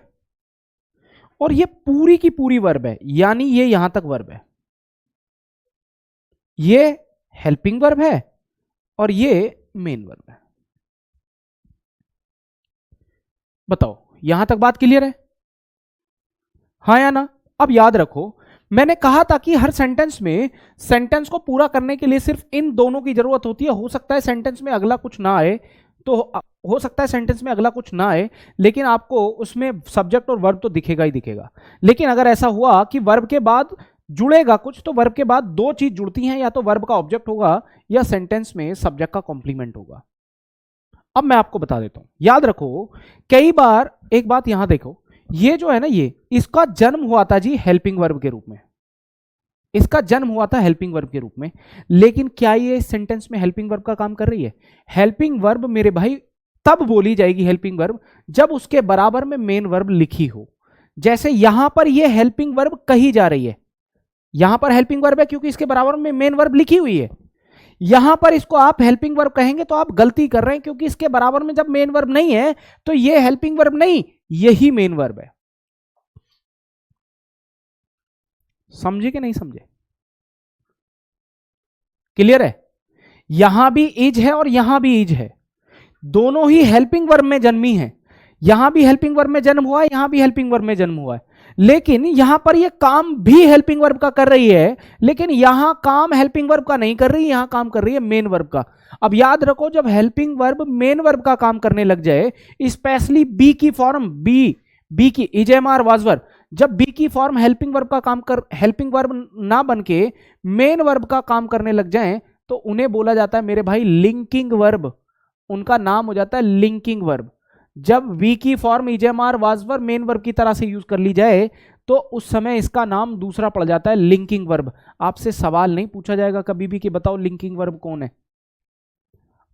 और ये पूरी की पूरी वर्ब है, यानी ये यहां तक वर्ब है, ये हेल्पिंग वर्ब है और ये मेन वर्ब है। बताओ यहां तक बात क्लियर है, हाँ या ना। अब याद रखो, मैंने कहा था कि हर सेंटेंस में सेंटेंस को पूरा करने के लिए सिर्फ इन दोनों की जरूरत होती है। हो सकता है सेंटेंस में अगला कुछ ना आए, तो हो सकता है सेंटेंस में अगला कुछ ना आए, लेकिन आपको उसमें सब्जेक्ट और वर्ब तो दिखेगा ही दिखेगा। लेकिन अगर ऐसा हुआ कि वर्ब के बाद जुड़ेगा कुछ, तो वर्ब के बाद 2 चीज जुड़ती हैं, या तो वर्ब का ऑब्जेक्ट होगा या सेंटेंस में सब्जेक्ट का कॉम्प्लीमेंट होगा। अब मैं आपको बता देता हूं, याद रखो, कई बार एक बात यहां देखो, ये जो है ना, ये इसका जन्म हुआ था जी हेल्पिंग वर्ब के रूप में, इसका जन्म हुआ था हेल्पिंग वर्ब के रूप में। लेकिन क्या ये सेंटेंस में हेल्पिंग वर्ब का काम कर रही है। हेल्पिंग वर्ब मेरे भाई तब बोली जाएगी हेल्पिंग वर्ब जब उसके बराबर में मेन वर्ब लिखी हो। जैसे यहां पर ये हेल्पिंग वर्ब कही जा रही है, यहां पर हेल्पिंग वर्ब है क्योंकि इसके बराबर में मेन वर्ब लिखी हुई है। यहां पर इसको आप हेल्पिंग वर्ब कहेंगे तो आप गलती कर रहे हैं, क्योंकि इसके बराबर में जब मेन वर्ब नहीं है तो ये हेल्पिंग वर्ब नहीं, यही मेन वर्ब है। समझे कि नहीं समझे, क्लियर है। यहां भी इज है और यहां भी इज है, दोनों ही हेल्पिंग वर्ब में जन्मी है। यहां भी हेल्पिंग वर्ब में जन्म हुआ है, यहां भी हेल्पिंग वर्ब में जन्म हुआ है, लेकिन यहां पर यह काम भी हेल्पिंग वर्ब का कर रही है, लेकिन यहां काम हेल्पिंग वर्ब का नहीं कर रही, यहां काम कर रही है मेन वर्ब का। अब याद रखो, जब हेल्पिंग वर्ब मेन वर्ब का काम करने लग जाए, स्पेशली बी की फॉर्म, बी की इजेमार वाज वर्ब, जब बी की फॉर्म हेल्पिंग वर्ब का काम कर, हेल्पिंग वर्ब ना बन के मेन वर्ब का काम करने लग जाए, तो उन्हें बोला जाता है मेरे भाई लिंकिंग वर्ब, उनका नाम हो जाता है लिंकिंग वर्ब। जब वी की form is am are was verb main verb की तरह से यूज कर ली जाए, तो उस समय इसका नाम दूसरा पड़ जाता है लिंकिंग वर्ब। आपसे सवाल नहीं पूछा जाएगा कभी भी कि बताओ लिंकिंग वर्ब कौन है,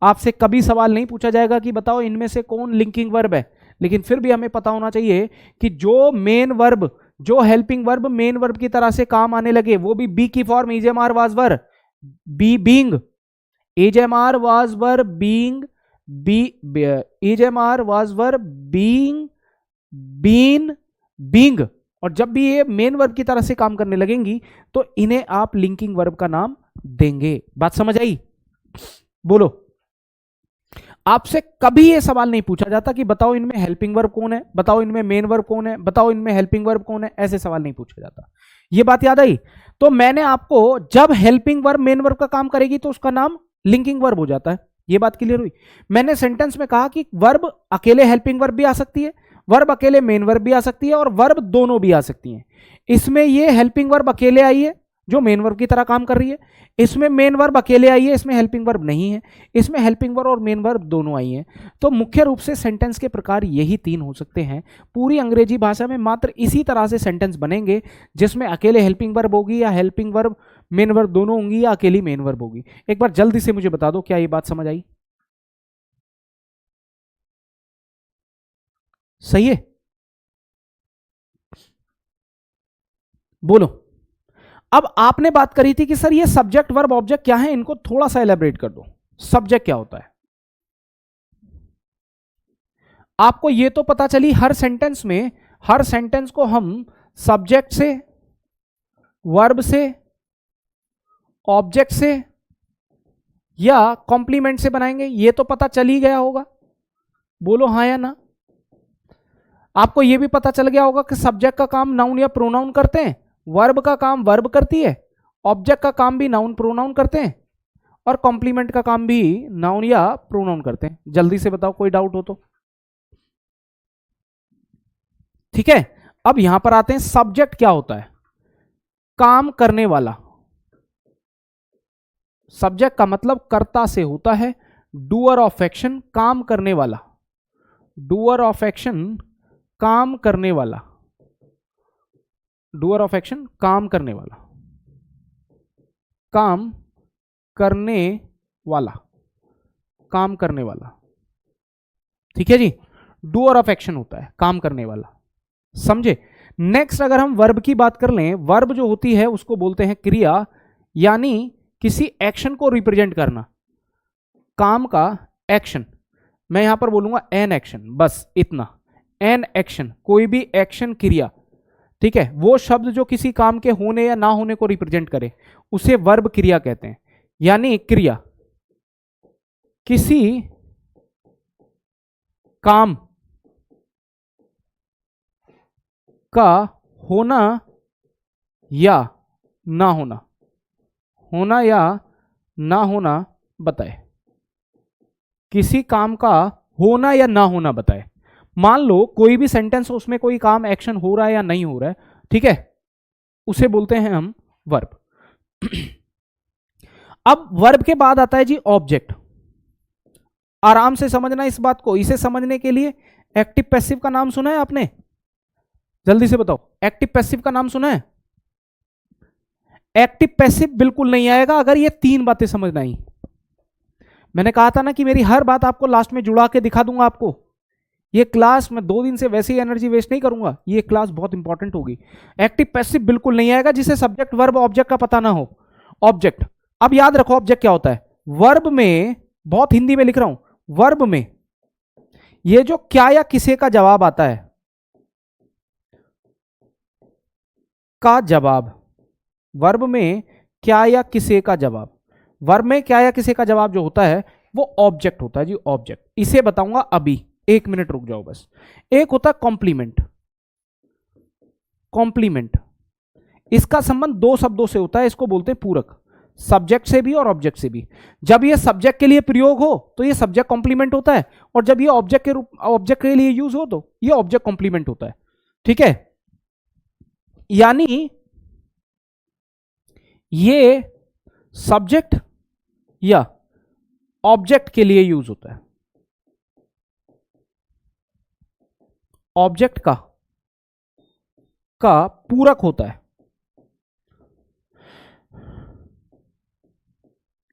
आपसे कभी सवाल नहीं पूछा जाएगा कि बताओ इनमें से कौन लिंकिंग वर्ब है। लेकिन फिर भी हमें पता होना चाहिए कि जो मेन वर्ब, जो हेल्पिंग वर्ब मेन वर्ब की तरह से काम आने लगे, वो भी बी की form is am are was verb, be being, is am are was verb being, be is am are was verb being, been, being, और जब भी ये मेन वर्ब की तरह से काम करने लगेंगी तो इन्हें आप लिंकिंग वर्ब का नाम देंगे। बात समझ आई? बोलो, आपसे कभी ये सवाल नहीं पूछा जाता कि बताओ इनमें हेल्पिंग वर्ब कौन है, बताओ इनमें मेन वर्ब कौन है, बताओ इनमें हेल्पिंग वर्ब कौन है, ऐसे सवाल नहीं पूछा जाता। ये बात याद आई? तो मैंने आपको, जब हेल्पिंग वर्ब मेन वर्ब का काम करेगी तो उसका नाम लिंकिंग वर्ब हो जाता है। ये बात क्लियर हुई? मैंने सेंटेंस में कहा कि वर्ब अकेले हेल्पिंग वर्ब भी आ सकती है, वर्ब अकेले मेन वर्ब भी आ सकती है, और वर्ब दोनों भी आ सकती है। इसमें ये हेल्पिंग वर्ब अकेले आई है, जो मेन वर्ब की तरह काम कर रही है। इसमें मेन वर्ब अकेले आई है, इसमें हेल्पिंग वर्ब नहीं है, इसमें हेल्पिंग वर्ब और मेन वर्ब दोनों आई हैं। तो मुख्य रूप से सेंटेंस के प्रकार यही 3 हो सकते हैं। पूरी अंग्रेजी भाषा में मात्र इसी तरह से सेंटेंस बनेंगे जिसमें अकेले हेल्पिंग वर्ब होगी या हेल्पिंग वर्ब मेन वर्ब दोनों होंगी या अकेली मेन वर्ब होगी। एक बार जल्दी से मुझे बता दो, क्या ये बात समझ आई? सही है, बोलो। अब आपने बात करी थी कि सर ये सब्जेक्ट वर्ब ऑब्जेक्ट क्या है, इनको थोड़ा सा एलैबोरेट कर दो। सब्जेक्ट क्या होता है? आपको ये तो पता चली हर सेंटेंस में, हर सेंटेंस को हम सब्जेक्ट से, वर्ब से, ऑब्जेक्ट से या कॉम्प्लीमेंट से बनाएंगे, ये तो पता चल ही गया होगा। बोलो हाँ या ना। आपको ये भी पता चल गया होगा कि सब्जेक्ट का काम नाउन या प्रोनाउन करते हैं, वर्ब का काम वर्ब करती है, ऑब्जेक्ट का काम भी नाउन प्रोनाउन करते हैं और कॉम्प्लीमेंट का काम भी नाउन या प्रोनाउन करते हैं। जल्दी से बताओ, कोई डाउट हो तो। ठीक है, अब यहां पर आते हैं, सब्जेक्ट क्या होता है? काम करने वाला। सब्जेक्ट का मतलब कर्ता से होता है, डूअर ऑफ एक्शन, काम करने वाला, डूअर ऑफ एक्शन, काम करने वाला, डूअर ऑफ एक्शन, काम करने वाला, काम करने वाला, काम करने वाला। ठीक है जी, डूअर ऑफ एक्शन होता है, काम करने वाला। समझे? नेक्स्ट अगर हम वर्ब की बात कर लें, वर्ब जो होती है उसको बोलते हैं क्रिया, यानी किसी एक्शन को रिप्रेजेंट करना, काम का एक्शन। मैं यहां पर बोलूंगा एन एक्शन, बस इतना, एन एक्शन, कोई भी एक्शन क्रिया। ठीक है, वो शब्द जो किसी काम के होने या ना होने को रिप्रेजेंट करे उसे वर्ब क्रिया कहते हैं। यानी क्रिया किसी काम का होना या ना होना, होना या ना होना बताए, किसी काम का होना या ना होना बताए। मान लो कोई भी सेंटेंस, उसमें कोई काम एक्शन हो रहा है या नहीं हो रहा है, ठीक है, उसे बोलते हैं हम वर्ब। अब वर्ब के बाद आता है जी ऑब्जेक्ट। आराम से समझना इस बात को, इसे समझने के लिए एक्टिव पैसिव का नाम सुना है आपने? जल्दी से बताओ, एक्टिव पैसिव का नाम सुना है? एक्टिव पैसिव बिल्कुल नहीं आएगा अगर ये 3 बातें समझ नहीं। मैंने कहा था ना कि मेरी हर बात आपको लास्ट में जुड़ा के दिखा दूंगा आपको। ये क्लास मैं 2 दिन से वैसे ही एनर्जी वेस्ट नहीं करूंगा, ये क्लास बहुत इंपॉर्टेंट होगी। एक्टिव पैसिव बिल्कुल नहीं आएगा जिसे सब्जेक्ट वर्ब ऑब्जेक्ट का पता ना हो। ऑब्जेक्ट, अब याद रखो ऑब्जेक्ट क्या होता है। वर्ब में, बहुत हिंदी में लिख रहा हूं, वर्ब में ये जो क्या या किसे का जवाब आता है, का जवाब, वर्ब में क्या या किसे का जवाब, वर्ब में क्या या किसे का जवाब जो होता है वो ऑब्जेक्ट होता है जी, ऑब्जेक्ट। इसे बताऊंगा अभी, 1 मिनट रुक जाओ बस। एक होता है कॉम्प्लीमेंट। कॉम्प्लीमेंट, इसका संबंध 2 शब्दों से होता है, इसको बोलते हैं पूरक, सब्जेक्ट से भी और ऑब्जेक्ट से भी। जब ये सब्जेक्ट के लिए प्रयोग हो तो ये सब्जेक्ट कॉम्प्लीमेंट होता है, और जब ये ऑब्जेक्ट के रूप, ऑब्जेक्ट के लिए यूज हो तो ये ऑब्जेक्ट कॉम्प्लीमेंट होता है। ठीक है, यानी ये सब्जेक्ट या ऑब्जेक्ट के लिए यूज होता है, ऑब्जेक्ट का पूरक होता है।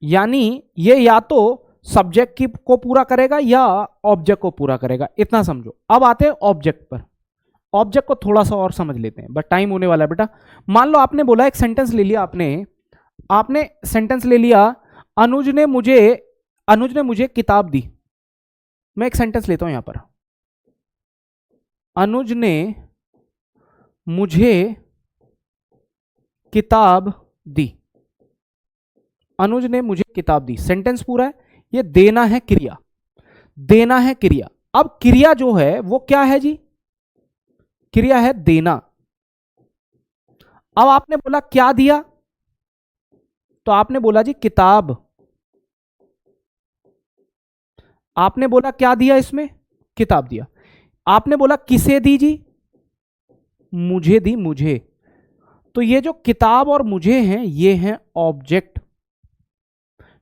यानी ये या तो सब्जेक्ट की को पूरा करेगा या ऑब्जेक्ट को पूरा करेगा, इतना समझो। अब आते हैं ऑब्जेक्ट पर। ऑब्जेक्ट को थोड़ा सा और समझ लेते हैं, बट टाइम होने वाला है बेटा। मान लो आपने बोला, एक सेंटेंस ले लिया आपने सेंटेंस ले लिया, अनुज ने मुझे किताब दी। मैं एक सेंटेंस लेता हूं यहां पर, अनुज ने मुझे किताब दी, अनुज ने मुझे किताब दी, सेंटेंस पूरा है। ये देना है क्रिया, देना है क्रिया। अब क्रिया जो है वो क्या है जी? क्रिया है देना। अब आपने बोला क्या दिया, तो आपने बोला जी किताब। आपने बोला क्या दिया, इसमें किताब दिया। आपने बोला किसे दी जी? मुझे दी, मुझे। तो ये जो किताब और मुझे हैं ये हैं ऑब्जेक्ट।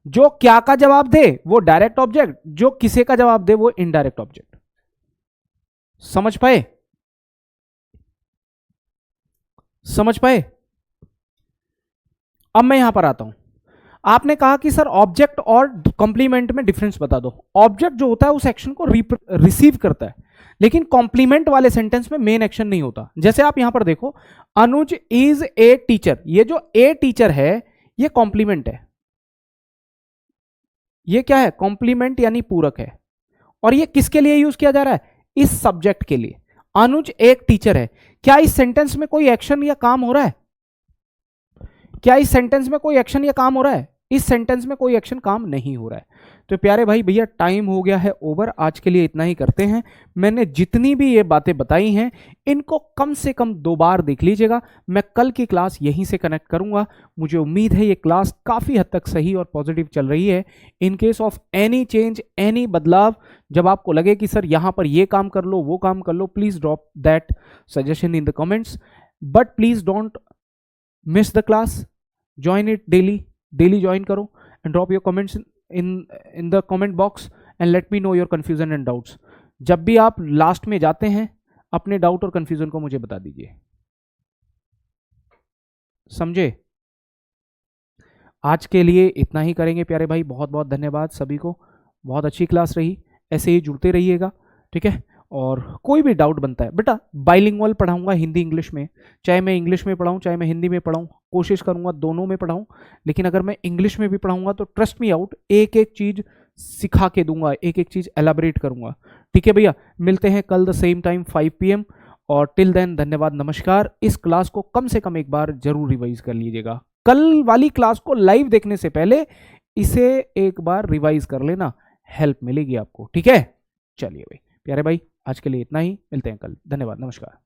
जो क्या का जवाब दे वो डायरेक्ट ऑब्जेक्ट, जो किसे का जवाब दे वो इनडायरेक्ट ऑब्जेक्ट। समझ पाए? समझ पाए? अब मैं यहां पर आता हूं। आपने कहा कि सर ऑब्जेक्ट और कॉम्प्लीमेंट में डिफरेंस बता दो। ऑब्जेक्ट जो होता है उस एक्शन को रिसीव करता है, लेकिन कॉम्प्लीमेंट वाले सेंटेंस में मेन एक्शन नहीं होता। जैसे आप यहां पर देखो, अनुज इज ए टीचर, ये जो ए टीचर है ये कॉम्प्लीमेंट है। ये क्या है? कॉम्प्लीमेंट यानी पूरक है। और ये किसके लिए यूज किया जा रहा है? इस सब्जेक्ट के लिए। अनुज एक टीचर है। क्या इस सेंटेंस में कोई एक्शन या काम हो रहा है? क्या इस सेंटेंस में कोई एक्शन या काम हो रहा है? इस सेंटेंस में कोई एक्शन काम नहीं हो रहा है। तो प्यारे भाई भैया टाइम हो गया है ओवर, आज के लिए इतना ही करते हैं। मैंने जितनी भी ये बातें बताई हैं इनको कम से कम 2 बार देख लीजिएगा। मैं कल की क्लास यहीं से कनेक्ट करूंगा। मुझे उम्मीद है ये क्लास काफ़ी हद तक सही और पॉजिटिव चल रही है। In case of any change, any बदलाव, जब आपको लगे कि सर यहाँ पर ये काम कर लो, वो काम कर लो, please drop that suggestion in the comments. But please don't miss the class, join it daily join करो and drop your comments in the comment box and let me know your confusion and doubts। जब भी आप last में जाते हैं अपने doubt और confusion को मुझे बता दीजिए। समझे? आज के लिए इतना ही करेंगे प्यारे भाई। बहुत बहुत धन्यवाद सभी को, बहुत अच्छी क्लास रही। ऐसे ही जुड़ते रहिएगा, ठीक है। और कोई भी डाउट बनता है, बेटा बाइलिंगुअल पढ़ाऊंगा हिंदी इंग्लिश में, चाहे मैं इंग्लिश में पढ़ाऊँ चाहे मैं हिंदी में पढ़ाऊँ, कोशिश करूंगा दोनों में पढ़ाऊँ। लेकिन अगर मैं इंग्लिश में भी पढ़ाऊंगा तो ट्रस्ट मी आउट, एक एक चीज़ सिखा के दूंगा, एक एक चीज़ एलाबरेट करूंगा। ठीक है भैया, मिलते हैं कल द सेम टाइम 5 PM। और टिल देन धन्यवाद, नमस्कार। इस क्लास को कम से कम एक बार जरूर रिवाइज कर लीजिएगा। कल वाली क्लास को लाइव देखने से पहले इसे एक बार रिवाइज कर लेना, हेल्प मिलेगी आपको। ठीक है, चलिए भाई प्यारे भाई, आज के लिए इतना ही, मिलते हैं कल। धन्यवाद, नमस्कार।